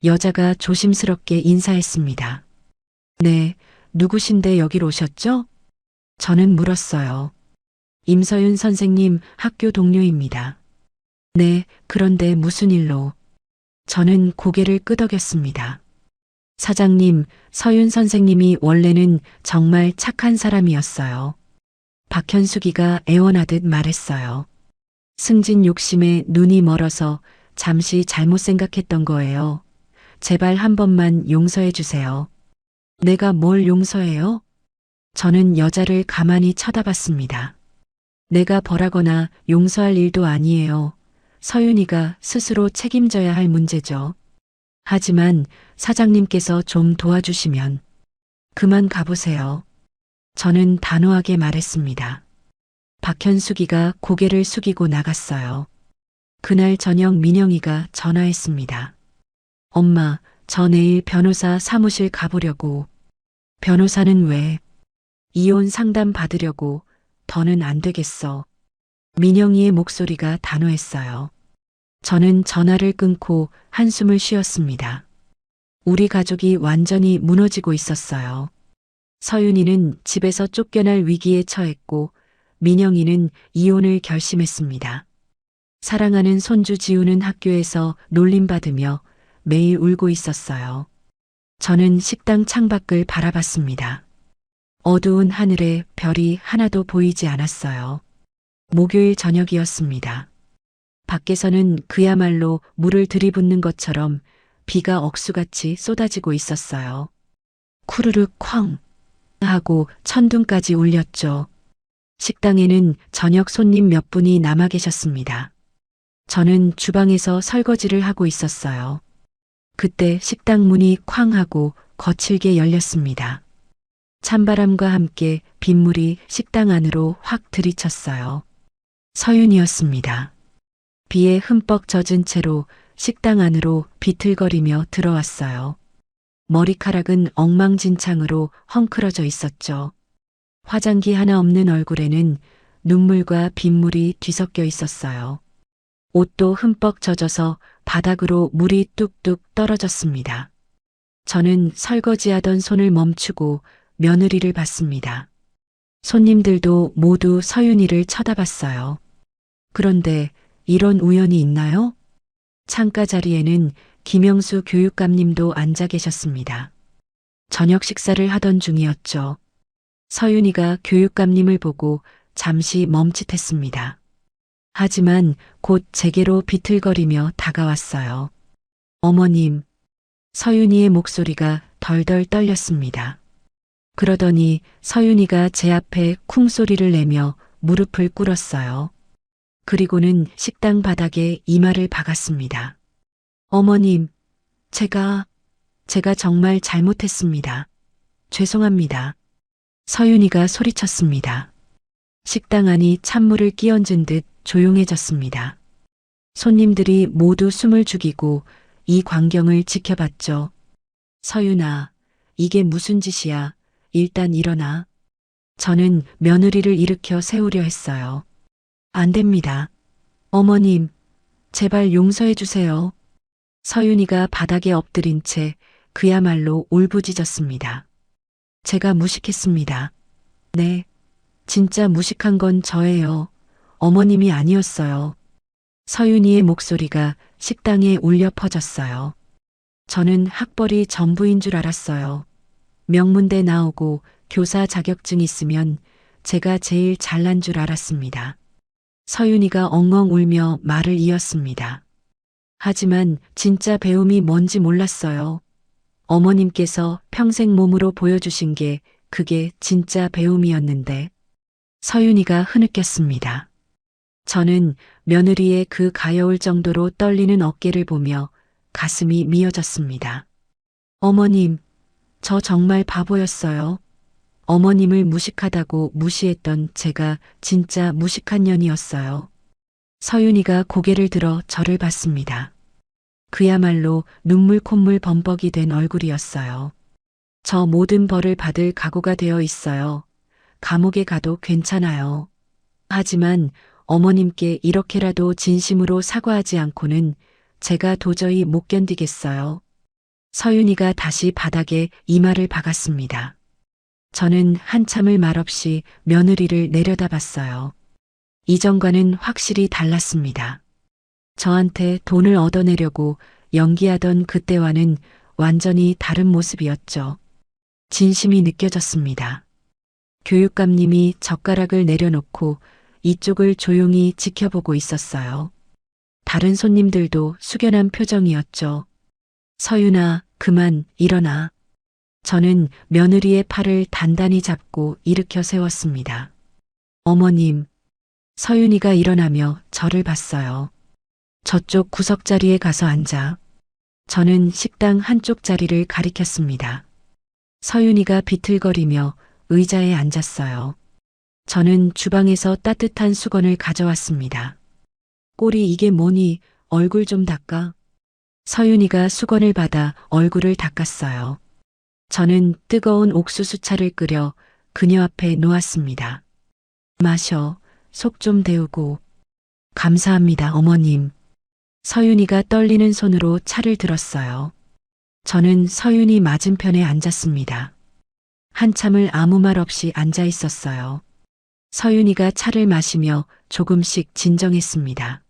여자가 조심스럽게 인사했습니다. 네, 누구신데 여길 오셨죠? 저는 물었어요. 임서윤 선생님 학교 동료입니다. 네, 그런데 무슨 일로? 저는 고개를 끄덕였습니다. 사장님, 서윤 선생님이 원래는 정말 착한 사람이었어요. 박현숙이가 애원하듯 말했어요. 승진 욕심에 눈이 멀어서 잠시 잘못 생각했던 거예요. 제발 한 번만 용서해 주세요. 내가 뭘 용서해요? 저는 여자를 가만히 쳐다봤습니다. 내가 벌하거나 용서할 일도 아니에요. 서윤이가 스스로 책임져야 할 문제죠. 하지만 사장님께서 좀 도와주시면 그만 가보세요. 저는 단호하게 말했습니다. 박현숙이가 고개를 숙이고 나갔어요. 그날 저녁 민영이가 전화했습니다. 엄마, 저 내일 변호사 사무실 가보려고. 변호사는 왜? 이혼 상담 받으려고. 더는 안 되겠어. 민영이의 목소리가 단호했어요. 저는 전화를 끊고 한숨을 쉬었습니다. 우리 가족이 완전히 무너지고 있었어요. 서윤이는 집에서 쫓겨날 위기에 처했고 민영이는 이혼을 결심했습니다. 사랑하는 손주 지우는 학교에서 놀림받으며 매일 울고 있었어요. 저는 식당 창밖을 바라봤습니다. 어두운 하늘에 별이 하나도 보이지 않았어요. 목요일 저녁이었습니다. 밖에서는 그야말로 물을 들이붓는 것처럼 비가 억수같이 쏟아지고 있었어요. 쿠르륵 쾅 하고 천둥까지 울렸죠. 식당에는 저녁 손님 몇 분이 남아 계셨습니다. 저는 주방에서 설거지를 하고 있었어요. 그때 식당 문이 쾅 하고 거칠게 열렸습니다. 찬바람과 함께 빗물이 식당 안으로 확 들이쳤어요. 서윤이었습니다. 비에 흠뻑 젖은 채로 식당 안으로 비틀거리며 들어왔어요. 머리카락은 엉망진창으로 헝클어져 있었죠. 화장기 하나 없는 얼굴에는 눈물과 빗물이 뒤섞여 있었어요. 옷도 흠뻑 젖어서 바닥으로 물이 뚝뚝 떨어졌습니다. 저는 설거지하던 손을 멈추고 며느리를 봤습니다. 손님들도 모두 서윤이를 쳐다봤어요. 그런데 이런 우연이 있나요? 창가 자리에는 김영수 교육감님도 앉아 계셨습니다. 저녁 식사를 하던 중이었죠. 서윤이가 교육감님을 보고 잠시 멈칫했습니다. 하지만 곧 제게로 비틀거리며 다가왔어요. 어머님, 서윤이의 목소리가 덜덜 떨렸습니다. 그러더니 서윤이가 제 앞에 쿵소리를 내며 무릎을 꿇었어요. 그리고는 식당 바닥에 이마를 박았습니다. 어머님, 제가 정말 잘못했습니다. 죄송합니다. 서윤이가 소리쳤습니다. 식당 안이 찬물을 끼얹은 듯 조용해졌습니다. 손님들이 모두 숨을 죽이고 이 광경을 지켜봤죠. 서윤아, 이게 무슨 짓이야? 일단 일어나. 저는 며느리를 일으켜 세우려 했어요. 안 됩니다. 어머님, 제발 용서해 주세요. 서윤이가 바닥에 엎드린 채 그야말로 울부짖었습니다. 제가 무식했습니다. 네, 진짜 무식한 건 저예요. 어머님이 아니었어요. 서윤이의 목소리가 식당에 울려 퍼졌어요. 저는 학벌이 전부인 줄 알았어요. 명문대 나오고 교사 자격증 있으면 제가 제일 잘난 줄 알았습니다. 서윤이가 엉엉 울며 말을 이었습니다. 하지만 진짜 배움이 뭔지 몰랐어요. 어머님께서 평생 몸으로 보여주신 게 그게 진짜 배움이었는데. 서윤이가 흐느꼈습니다. 저는 며느리의 그 가여울 정도로 떨리는 어깨를 보며 가슴이 미어졌습니다. 어머님, 저 정말 바보였어요. 어머님을 무식하다고 무시했던 제가 진짜 무식한 년이었어요. 서윤이가 고개를 들어 저를 봤습니다. 그야말로 눈물 콧물 범벅이 된 얼굴이었어요. 저 모든 벌을 받을 각오가 되어 있어요. 감옥에 가도 괜찮아요. 하지만 어머님께 이렇게라도 진심으로 사과하지 않고는 제가 도저히 못 견디겠어요. 서윤이가 다시 바닥에 이마를 박았습니다. 저는 한참을 말없이 며느리를 내려다봤어요. 이전과는 확실히 달랐습니다. 저한테 돈을 얻어내려고 연기하던 그때와는 완전히 다른 모습이었죠. 진심이 느껴졌습니다. 교육감님이 젓가락을 내려놓고 이쪽을 조용히 지켜보고 있었어요. 다른 손님들도 숙연한 표정이었죠. 서윤아, 그만 일어나. 저는 며느리의 팔을 단단히 잡고 일으켜 세웠습니다. 어머님, 서윤이가 일어나며 저를 봤어요. 저쪽 구석 자리에 가서 앉아. 저는 식당 한쪽 자리를 가리켰습니다. 서윤이가 비틀거리며 의자에 앉았어요. 저는 주방에서 따뜻한 수건을 가져왔습니다. 꼴이 이게 뭐니, 얼굴 좀 닦아. 서윤이가 수건을 받아 얼굴을 닦았어요. 저는 뜨거운 옥수수차를 끓여 그녀 앞에 놓았습니다. 마셔, 속 좀 데우고. 감사합니다, 어머님. 서윤이가 떨리는 손으로 차를 들었어요. 저는 서윤이 맞은편에 앉았습니다. 한참을 아무 말 없이 앉아 있었어요. 서윤이가 차를 마시며 조금씩 진정했습니다.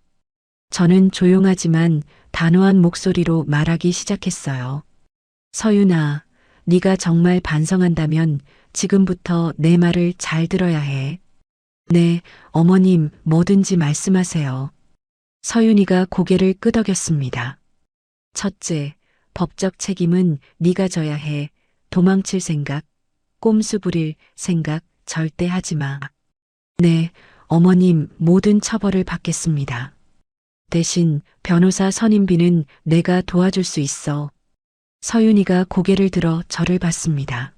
저는 조용하지만 단호한 목소리로 말하기 시작했어요. 서윤아, 네가 정말 반성한다면 지금부터 내 말을 잘 들어야 해. 네, 어머님, 뭐든지 말씀하세요. 서윤이가 고개를 끄덕였습니다. 첫째, 법적 책임은 네가 져야 해. 도망칠 생각, 꼼수 부릴 생각 절대 하지 마. 네, 어머님, 모든 처벌을 받겠습니다. 대신 변호사 선임비는 내가 도와줄 수 있어. 서윤이가 고개를 들어 저를 봤습니다.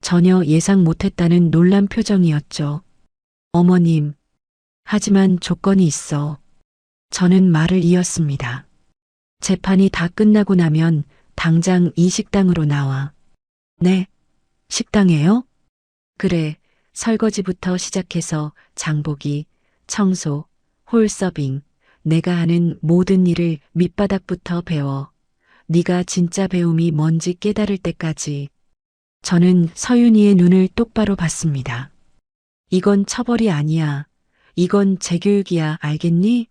전혀 예상 못했다는 놀란 표정이었죠. 어머님, 하지만 조건이 있어. 저는 말을 이었습니다. 재판이 다 끝나고 나면 당장 이 식당으로 나와. 네, 식당에요? 그래, 설거지부터 시작해서 장보기, 청소, 홀서빙, 내가 하는 모든 일을 밑바닥부터 배워. 네가 진짜 배움이 뭔지 깨달을 때까지. 저는 서윤이의 눈을 똑바로 봤습니다. 이건 처벌이 아니야. 이건 재교육이야, 알겠니?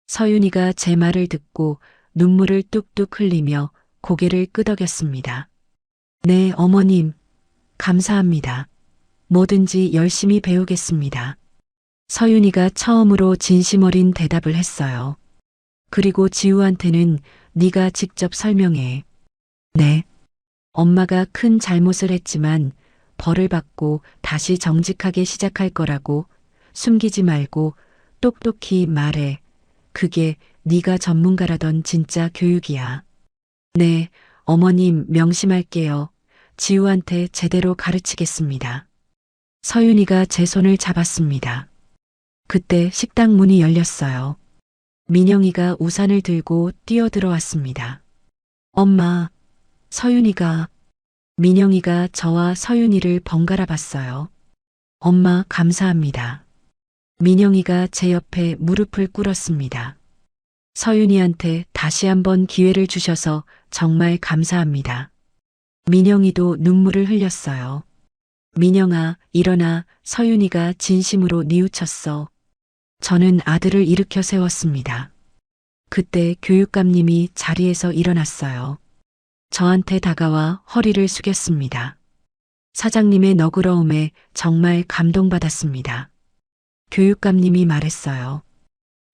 서윤이가 제 말을 듣고 눈물을 뚝뚝 흘리며 고개를 끄덕였습니다. 네, 어머님. 감사합니다. 뭐든지 열심히 배우겠습니다. 서윤이가 처음으로 진심 어린 대답을 했어요. 그리고 지우한테는 네가 직접 설명해. 네. 엄마가 큰 잘못을 했지만 벌을 받고 다시 정직하게 시작할 거라고 숨기지 말고 똑똑히 말해. 그게 네가 전문가라던 진짜 교육이야. 네, 어머님 명심할게요. 지우한테 제대로 가르치겠습니다. 서윤이가 제 손을 잡았습니다. 그때 식당 문이 열렸어요. 민영이가 우산을 들고 뛰어들어왔습니다. 엄마, 서윤이가. 민영이가 저와 서윤이를 번갈아 봤어요. 엄마, 감사합니다. 민영이가 제 옆에 무릎을 꿇었습니다. 서윤이한테 다시 한번 기회를 주셔서 정말 감사합니다. 민영이도 눈물을 흘렸어요. 민영아, 일어나. 서윤이가 진심으로 뉘우쳤어. 저는 아들을 일으켜 세웠습니다. 그때 교육감님이 자리에서 일어났어요. 저한테 다가와 허리를 숙였습니다. 사장님의 너그러움에 정말 감동받았습니다. 교육감님이 말했어요.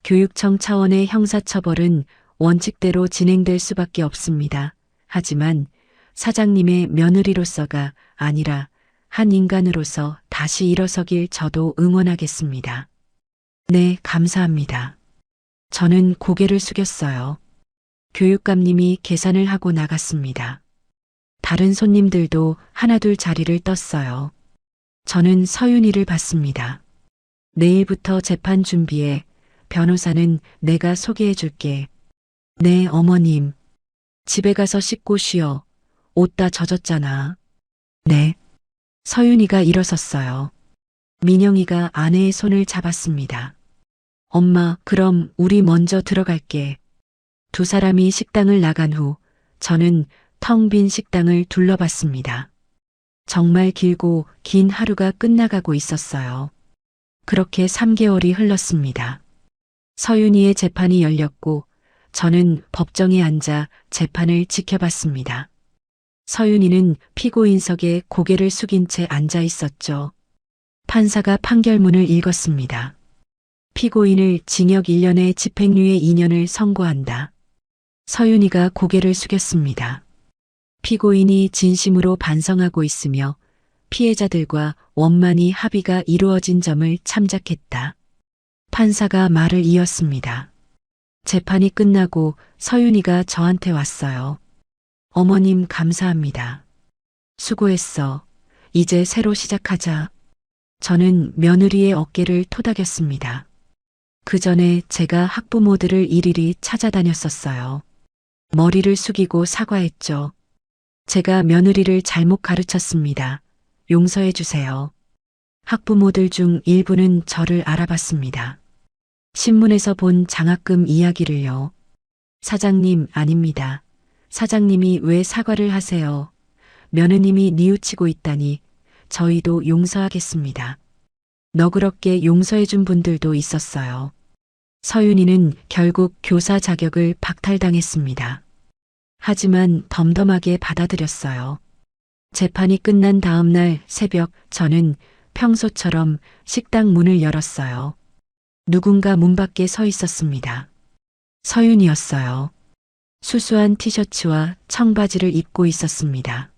교육청 차원의 형사처벌은 원칙대로 진행될 수밖에 없습니다. 하지만 사장님의 며느리로서가 아니라 한 인간으로서 다시 일어서길 저도 응원하겠습니다. 네, 감사합니다. 저는 고개를 숙였어요. 교육감님이 계산을 하고 나갔습니다. 다른 손님들도 하나둘 자리를 떴어요. 저는 서윤이를 봤습니다. 내일부터 재판 준비해. 변호사는 내가 소개해 줄게. 네, 어머님. 집에 가서 씻고 쉬어. 옷 다 젖었잖아. 네. 서윤이가 일어섰어요. 민영이가 아내의 손을 잡았습니다. 엄마, 그럼 우리 먼저 들어갈게. 두 사람이 식당을 나간 후 저는 텅 빈 식당을 둘러봤습니다. 정말 길고 긴 하루가 끝나가고 있었어요. 그렇게 3개월이 흘렀습니다. 서윤이의 재판이 열렸고 저는 법정에 앉아 재판을 지켜봤습니다. 서윤이는 피고인석에 고개를 숙인 채 앉아 있었죠. 판사가 판결문을 읽었습니다. 피고인을 징역 1년에 집행유예 2년을 선고한다. 서윤이가 고개를 숙였습니다. 피고인이 진심으로 반성하고 있으며 피해자들과 원만히 합의가 이루어진 점을 참작했다. 판사가 말을 이었습니다. 재판이 끝나고 서윤이가 저한테 왔어요. 어머님 감사합니다. 수고했어. 이제 새로 시작하자. 저는 며느리의 어깨를 토닥였습니다. 그 전에 제가 학부모들을 일일이 찾아다녔었어요. 머리를 숙이고 사과했죠. 제가 며느리를 잘못 가르쳤습니다. 용서해 주세요. 학부모들 중 일부는 저를 알아봤습니다. 신문에서 본 장학금 이야기를요. 사장님 아닙니다. 사장님이 왜 사과를 하세요? 며느님이 뉘우치고 있다니 저희도 용서하겠습니다. 너그럽게 용서해준 분들도 있었어요. 서윤이는 결국 교사 자격을 박탈당했습니다. 하지만 덤덤하게 받아들였어요. 재판이 끝난 다음 날 새벽 저는 평소처럼 식당 문을 열었어요. 누군가 문 밖에 서 있었습니다. 서윤이었어요. 수수한 티셔츠와 청바지를 입고 있었습니다.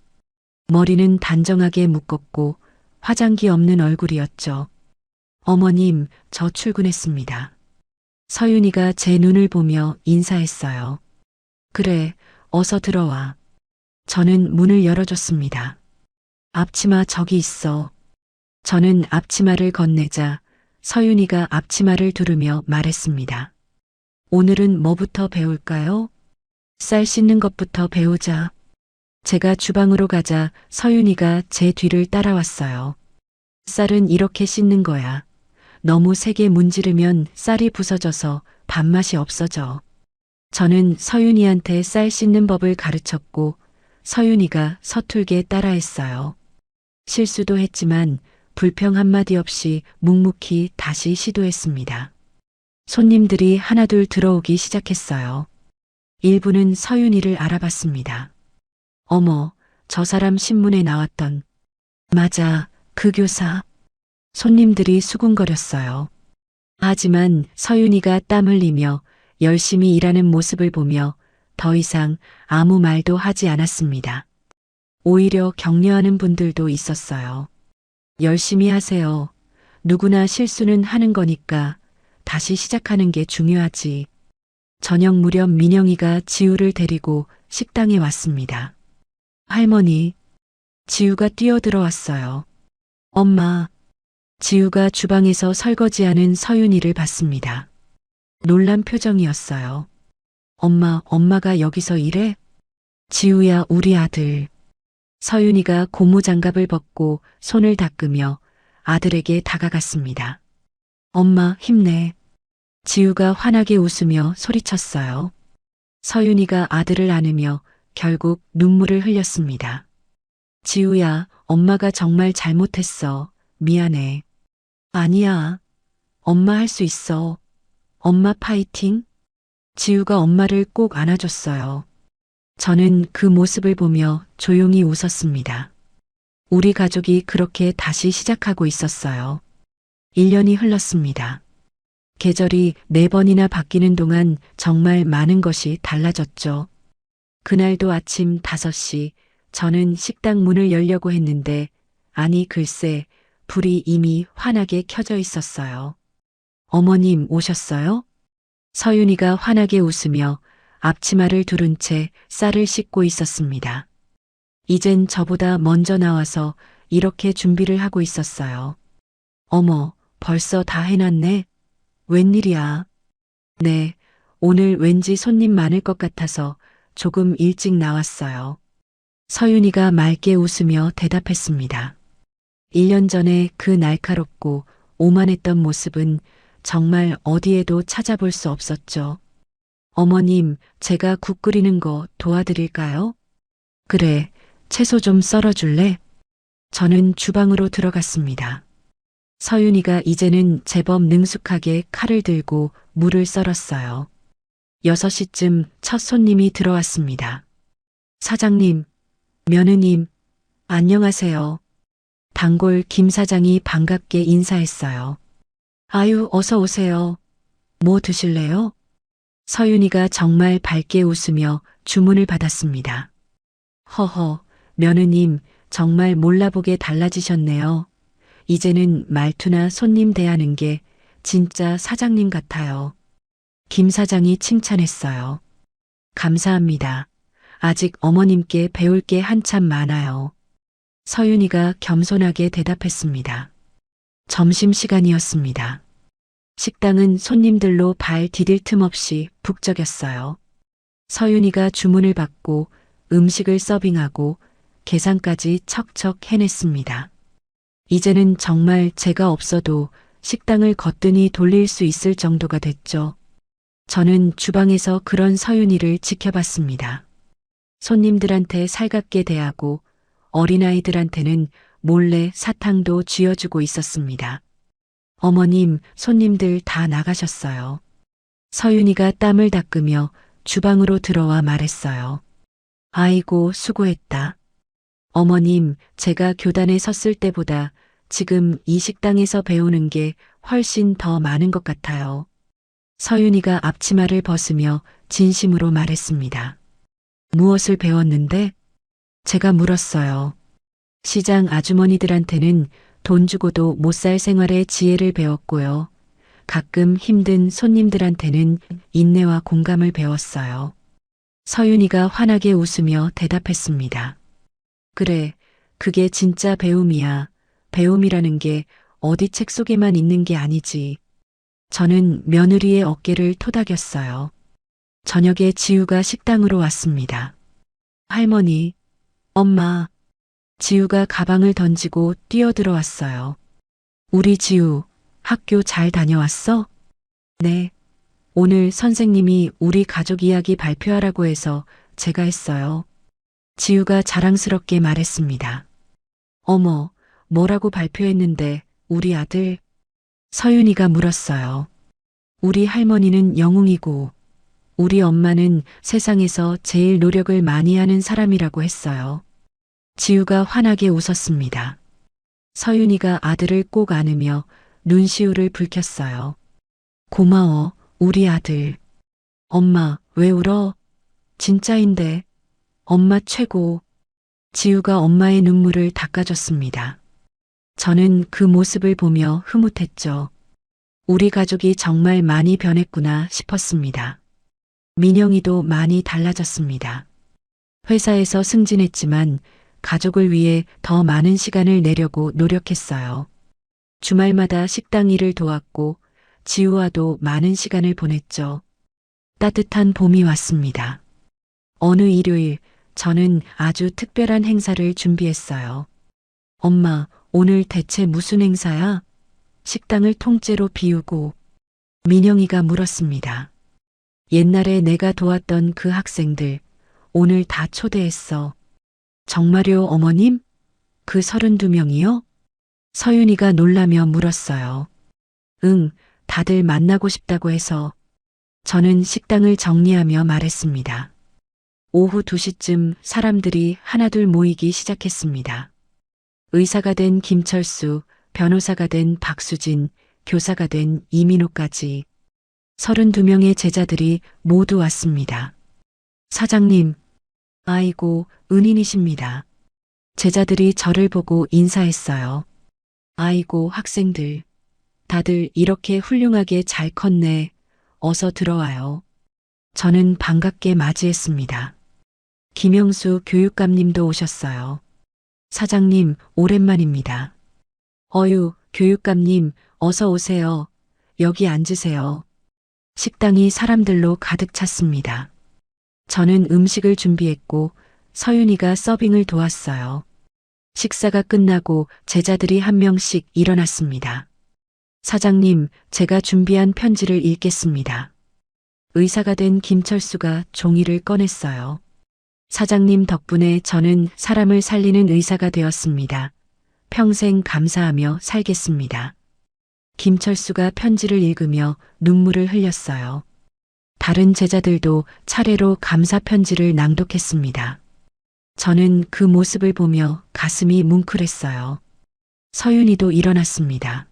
머리는 단정하게 묶었고 화장기 없는 얼굴이었죠. 어머님, 저 출근했습니다. 서윤이가 제 눈을 보며 인사했어요. 그래, 어서 들어와. 저는 문을 열어줬습니다. 앞치마 저기 있어. 저는 앞치마를 건네자 서윤이가 앞치마를 두르며 말했습니다. 오늘은 뭐부터 배울까요? 쌀 씻는 것부터 배우자. 제가 주방으로 가자 서윤이가 제 뒤를 따라왔어요. 쌀은 이렇게 씻는 거야. 너무 세게 문지르면 쌀이 부서져서 밥맛이 없어져. 저는 서윤이한테 쌀 씻는 법을 가르쳤고 서윤이가 서툴게 따라했어요. 실수도 했지만 불평 한마디 없이 묵묵히 다시 시도했습니다. 손님들이 하나둘 들어오기 시작했어요. 일부는 서윤이를 알아봤습니다. 어머, 저 사람 신문에 나왔던. 맞아, 그 교사. 손님들이 수군거렸어요. 하지만 서윤이가 땀 흘리며 열심히 일하는 모습을 보며 더 이상 아무 말도 하지 않았습니다. 오히려 격려하는 분들도 있었어요. 열심히 하세요. 누구나 실수는 하는 거니까 다시 시작하는 게 중요하지. 저녁 무렵 민영이가 지우를 데리고 식당에 왔습니다. 할머니, 지우가 뛰어들어왔어요. 엄마, 지우가 주방에서 설거지하는 서윤이를 봤습니다. 놀란 표정이었어요. 엄마가 여기서 일해? 지우야, 우리 아들. 서윤이가 고무장갑을 벗고 손을 닦으며 아들에게 다가갔습니다. 엄마, 힘내. 지우가 환하게 웃으며 소리쳤어요. 서윤이가 아들을 안으며 결국 눈물을 흘렸습니다. 지우야, 엄마가 정말 잘못했어. 미안해. 아니야. 엄마 할 수 있어. 엄마 파이팅. 지우가 엄마를 꼭 안아줬어요. 저는 그 모습을 보며 조용히 웃었습니다. 우리 가족이 그렇게 다시 시작하고 있었어요. 1년이 흘렀습니다. 계절이 4번이나 바뀌는 동안 정말 많은 것이 달라졌죠. 그날도 아침 5시 저는 식당 문을 열려고 했는데 아니 글쎄 불이 이미 환하게 켜져 있었어요. 어머님 오셨어요? 서윤이가 환하게 웃으며 앞치마를 두른 채 쌀을 씻고 있었습니다. 이젠 저보다 먼저 나와서 이렇게 준비를 하고 있었어요. 어머, 벌써 다 해놨네? 웬일이야? 네, 오늘 왠지 손님 많을 것 같아서 조금 일찍 나왔어요. 서윤이가 맑게 웃으며 대답했습니다. 1년 전에 그 날카롭고 오만했던 모습은 정말 어디에도 찾아볼 수 없었죠. 어머님, 제가 국 끓이는 거 도와드릴까요? 그래, 채소 좀 썰어줄래? 저는 주방으로 들어갔습니다. 서윤이가 이제는 제법 능숙하게 칼을 들고 물을 썰었어요. 6시쯤 첫 손님이 들어왔습니다. 사장님, 며느님, 안녕하세요. 단골 김 사장이 반갑게 인사했어요. 아유, 어서 오세요. 뭐 드실래요? 서윤이가 정말 밝게 웃으며 주문을 받았습니다. 허허, 며느님, 정말 몰라보게 달라지셨네요. 이제는 말투나 손님 대하는 게 진짜 사장님 같아요. 김 사장이 칭찬했어요. 감사합니다. 아직 어머님께 배울 게 한참 많아요. 서윤이가 겸손하게 대답했습니다. 점심시간이었습니다. 식당은 손님들로 발 디딜 틈 없이 북적였어요. 서윤이가 주문을 받고 음식을 서빙하고 계산까지 척척 해냈습니다. 이제는 정말 제가 없어도 식당을 거뜬히 돌릴 수 있을 정도가 됐죠. 저는 주방에서 그런 서윤이를 지켜봤습니다. 손님들한테 살갑게 대하고 어린아이들한테는 몰래 사탕도 쥐어주고 있었습니다. 어머님, 손님들 다 나가셨어요. 서윤이가 땀을 닦으며 주방으로 들어와 말했어요. 아이고, 수고했다. 어머님, 제가 교단에 섰을 때보다 지금 이 식당에서 배우는 게 훨씬 더 많은 것 같아요. 서윤이가 앞치마를 벗으며 진심으로 말했습니다. 무엇을 배웠는데? 제가 물었어요. 시장 아주머니들한테는 돈 주고도 못 살 생활의 지혜를 배웠고요. 가끔 힘든 손님들한테는 인내와 공감을 배웠어요. 서윤이가 환하게 웃으며 대답했습니다. 그래, 그게 진짜 배움이야. 배움이라는 게 어디 책 속에만 있는 게 아니지. 저는 며느리의 어깨를 토닥였어요. 저녁에 지우가 식당으로 왔습니다. 할머니, 엄마, 지우가 가방을 던지고 뛰어들어왔어요. 우리 지우, 학교 잘 다녀왔어? 네. 오늘 선생님이 우리 가족 이야기 발표하라고 해서 제가 했어요. 지우가 자랑스럽게 말했습니다. 어머, 뭐라고 발표했는데 우리 아들? 서윤이가 물었어요. 우리 할머니는 영웅이고 우리 엄마는 세상에서 제일 노력을 많이 하는 사람이라고 했어요. 지우가 환하게 웃었습니다. 서윤이가 아들을 꼭 안으며 눈시울을 붉혔어요. 고마워, 우리 아들. 엄마, 왜 울어? 진짜인데. 엄마 최고. 지우가 엄마의 눈물을 닦아줬습니다. 저는 그 모습을 보며 흐뭇했죠. 우리 가족이 정말 많이 변했구나 싶었습니다. 민영이도 많이 달라졌습니다. 회사에서 승진했지만 가족을 위해 더 많은 시간을 내려고 노력했어요. 주말마다 식당 일을 도왔고 지우와도 많은 시간을 보냈죠. 따뜻한 봄이 왔습니다. 어느 일요일 저는 아주 특별한 행사를 준비했어요. 엄마, 오늘 대체 무슨 행사야? 식당을 통째로 비우고 민영이가 물었습니다. 옛날에 내가 도왔던 그 학생들 오늘 다 초대했어. 정말요, 어머님? 그 32명이요? 서윤이가 놀라며 물었어요. 응, 다들 만나고 싶다고 해서. 저는 식당을 정리하며 말했습니다. 오후 2시쯤 사람들이 하나둘 모이기 시작했습니다. 의사가 된 김철수, 변호사가 된 박수진, 교사가 된 이민호까지 32명의 제자들이 모두 왔습니다. 사장님, 아이고, 은인이십니다. 제자들이 저를 보고 인사했어요. 아이고, 학생들. 다들 이렇게 훌륭하게 잘 컸네. 어서 들어와요. 저는 반갑게 맞이했습니다. 김영수 교육감님도 오셨어요. 사장님, 오랜만입니다. 어유, 교육감님, 어서 오세요. 여기 앉으세요. 식당이 사람들로 가득 찼습니다. 저는 음식을 준비했고 서윤이가 서빙을 도왔어요. 식사가 끝나고 제자들이 한 명씩 일어났습니다. 사장님, 제가 준비한 편지를 읽겠습니다. 의사가 된 김철수가 종이를 꺼냈어요. 사장님 덕분에 저는 사람을 살리는 의사가 되었습니다. 평생 감사하며 살겠습니다. 김철수가 편지를 읽으며 눈물을 흘렸어요. 다른 제자들도 차례로 감사 편지를 낭독했습니다. 저는 그 모습을 보며 가슴이 뭉클했어요. 서윤이도 일어났습니다.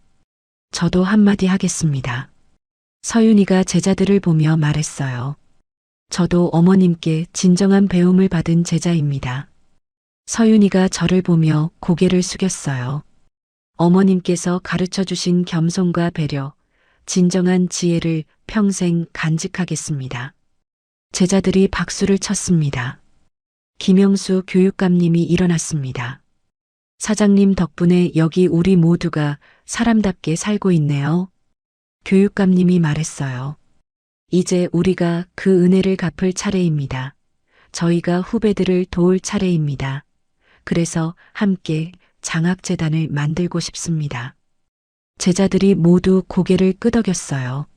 저도 한마디 하겠습니다. 서윤이가 제자들을 보며 말했어요. 저도 어머님께 진정한 배움을 받은 제자입니다. 서윤이가 저를 보며 고개를 숙였어요. 어머님께서 가르쳐 주신 겸손과 배려, 진정한 지혜를 평생 간직하겠습니다. 제자들이 박수를 쳤습니다. 김영수 교육감님이 일어났습니다. 사장님 덕분에 여기 우리 모두가 사람답게 살고 있네요. 교육감님이 말했어요. 이제 우리가 그 은혜를 갚을 차례입니다. 저희가 후배들을 도울 차례입니다. 그래서 함께 장학재단을 만들고 싶습니다. 제자들이 모두 고개를 끄덕였어요.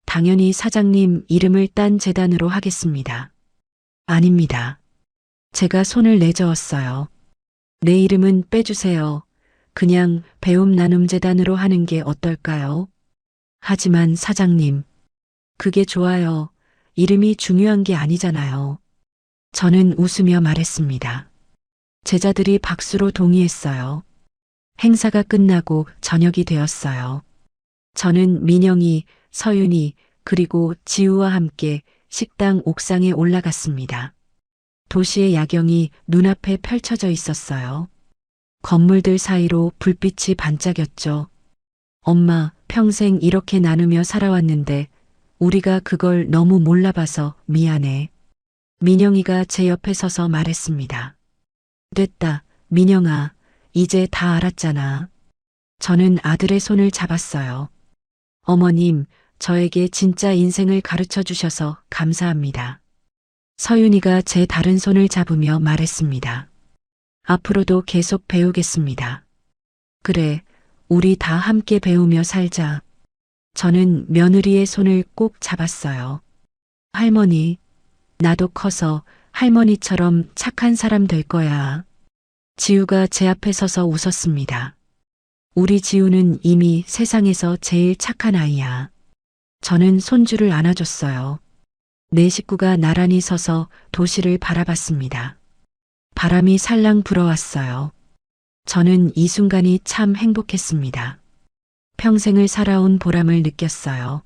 당연히 사장님 이름을 딴 재단으로 하겠습니다. 아닙니다. 제가 손을 내저었어요. 내 이름은 빼주세요. 그냥 배움 나눔 재단으로 하는 게 어떨까요? 하지만 사장님, 그게 좋아요. 이름이 중요한 게 아니잖아요. 저는 웃으며 말했습니다. 제자들이 박수로 동의했어요. 행사가 끝나고 저녁이 되었어요. 저는 민영이, 서윤이, 그리고 지우와 함께 식당 옥상에 올라갔습니다. 도시의 야경이 눈앞에 펼쳐져 있었어요. 건물들 사이로 불빛이 반짝였죠. 엄마, 평생 이렇게 나누며 살아왔는데 우리가 그걸 너무 몰라봐서 미안해. 민영이가 제 옆에 서서 말했습니다. 됐다, 민영아. 이제 다 알았잖아. 저는 아들의 손을 잡았어요. 어머님, 저에게 진짜 인생을 가르쳐 주셔서 감사합니다. 서윤이가 제 다른 손을 잡으며 말했습니다. 앞으로도 계속 배우겠습니다. 그래, 우리 다 함께 배우며 살자. 저는 며느리의 손을 꼭 잡았어요. 할머니, 나도 커서 할머니처럼 착한 사람 될 거야. 지우가 제 앞에 서서 웃었습니다. 우리 지우는 이미 세상에서 제일 착한 아이야. 저는 손주를 안아줬어요. 네 식구가 나란히 서서 도시를 바라봤습니다. 바람이 살랑 불어왔어요. 저는 이 순간이 참 행복했습니다. 평생을 살아온 보람을 느꼈어요.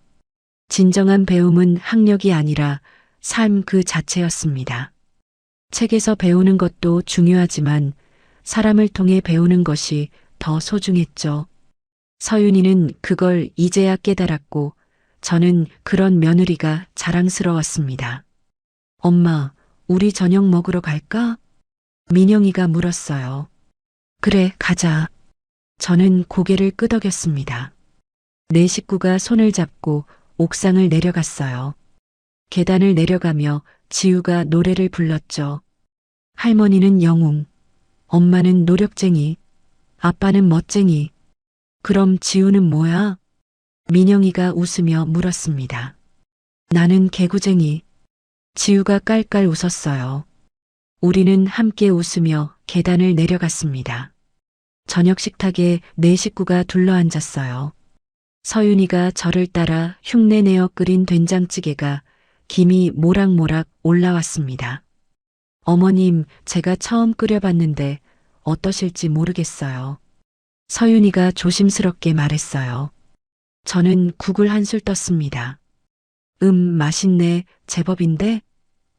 진정한 배움은 학력이 아니라 삶 그 자체였습니다. 책에서 배우는 것도 중요하지만 사람을 통해 배우는 것이 더 소중했죠. 서윤이는 그걸 이제야 깨달았고 저는 그런 며느리가 자랑스러웠습니다. 엄마, 우리 저녁 먹으러 갈까? 민영이가 물었어요. 그래, 가자. 저는 고개를 끄덕였습니다. 네 식구가 손을 잡고 옥상을 내려갔어요. 계단을 내려가며 지우가 노래를 불렀죠. 할머니는 영웅, 엄마는 노력쟁이, 아빠는 멋쟁이. 그럼 지우는 뭐야? 민영이가 웃으며 물었습니다. 나는 개구쟁이. 지우가 깔깔 웃었어요. 우리는 함께 웃으며 계단을 내려갔습니다. 저녁 식탁에 네 식구가 둘러앉았어요. 서윤이가 저를 따라 흉내내어 끓인 된장찌개가 김이 모락모락 올라왔습니다. 어머님, 제가 처음 끓여봤는데 어떠실지 모르겠어요. 서윤이가 조심스럽게 말했어요. 저는 국을 한술 떴습니다. 맛있네. 제법인데?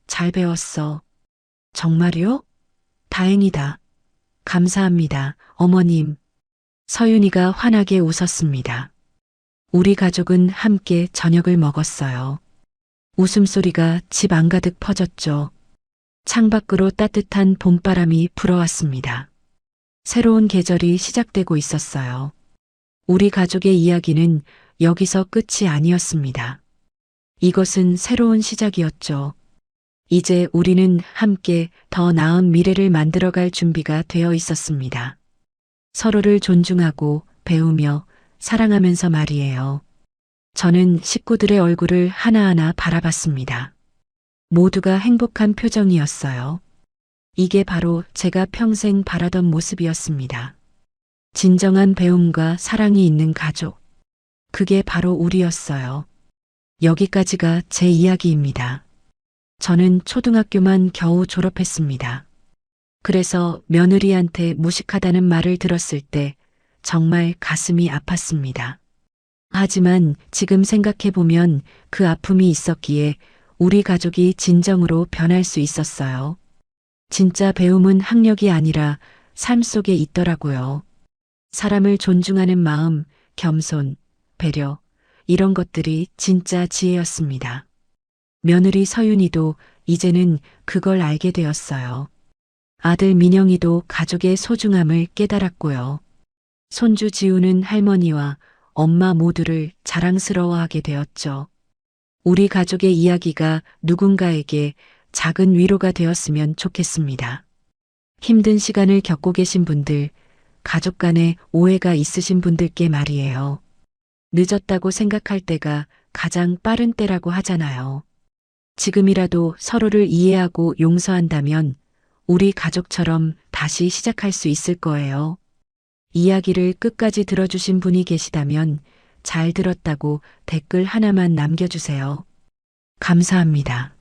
잘 배웠어. 정말요? 다행이다. 감사합니다, 어머님. 서윤이가 환하게 웃었습니다. 우리 가족은 함께 저녁을 먹었어요. 웃음소리가 집 안가득 퍼졌죠. 창밖으로 따뜻한 봄바람이 불어왔습니다. 새로운 계절이 시작되고 있었어요. 우리 가족의 이야기는 여기서 끝이 아니었습니다. 이것은 새로운 시작이었죠. 이제 우리는 함께 더 나은 미래를 만들어갈 준비가 되어 있었습니다. 서로를 존중하고 배우며 사랑하면서 말이에요. 저는 식구들의 얼굴을 하나하나 바라봤습니다. 모두가 행복한 표정이었어요. 이게 바로 제가 평생 바라던 모습이었습니다. 진정한 배움과 사랑이 있는 가족. 그게 바로 우리였어요. 여기까지가 제 이야기입니다. 저는 초등학교만 겨우 졸업했습니다. 그래서 며느리한테 무식하다는 말을 들었을 때 정말 가슴이 아팠습니다. 하지만 지금 생각해보면 그 아픔이 있었기에 우리 가족이 진정으로 변할 수 있었어요. 진짜 배움은 학력이 아니라 삶 속에 있더라고요. 사람을 존중하는 마음, 겸손, 배려, 이런 것들이 진짜 지혜였습니다. 며느리 서윤이도 이제는 그걸 알게 되었어요. 아들 민영이도 가족의 소중함을 깨달았고요. 손주 지우는 할머니와 엄마 모두를 자랑스러워하게 되었죠. 우리 가족의 이야기가 누군가에게 작은 위로가 되었으면 좋겠습니다. 힘든 시간을 겪고 계신 분들, 가족 간에 오해가 있으신 분들께 말이에요. 늦었다고 생각할 때가 가장 빠른 때라고 하잖아요. 지금이라도 서로를 이해하고 용서한다면 우리 가족처럼 다시 시작할 수 있을 거예요. 이야기를 끝까지 들어주신 분이 계시다면 잘 들었다고 댓글 하나만 남겨주세요. 감사합니다.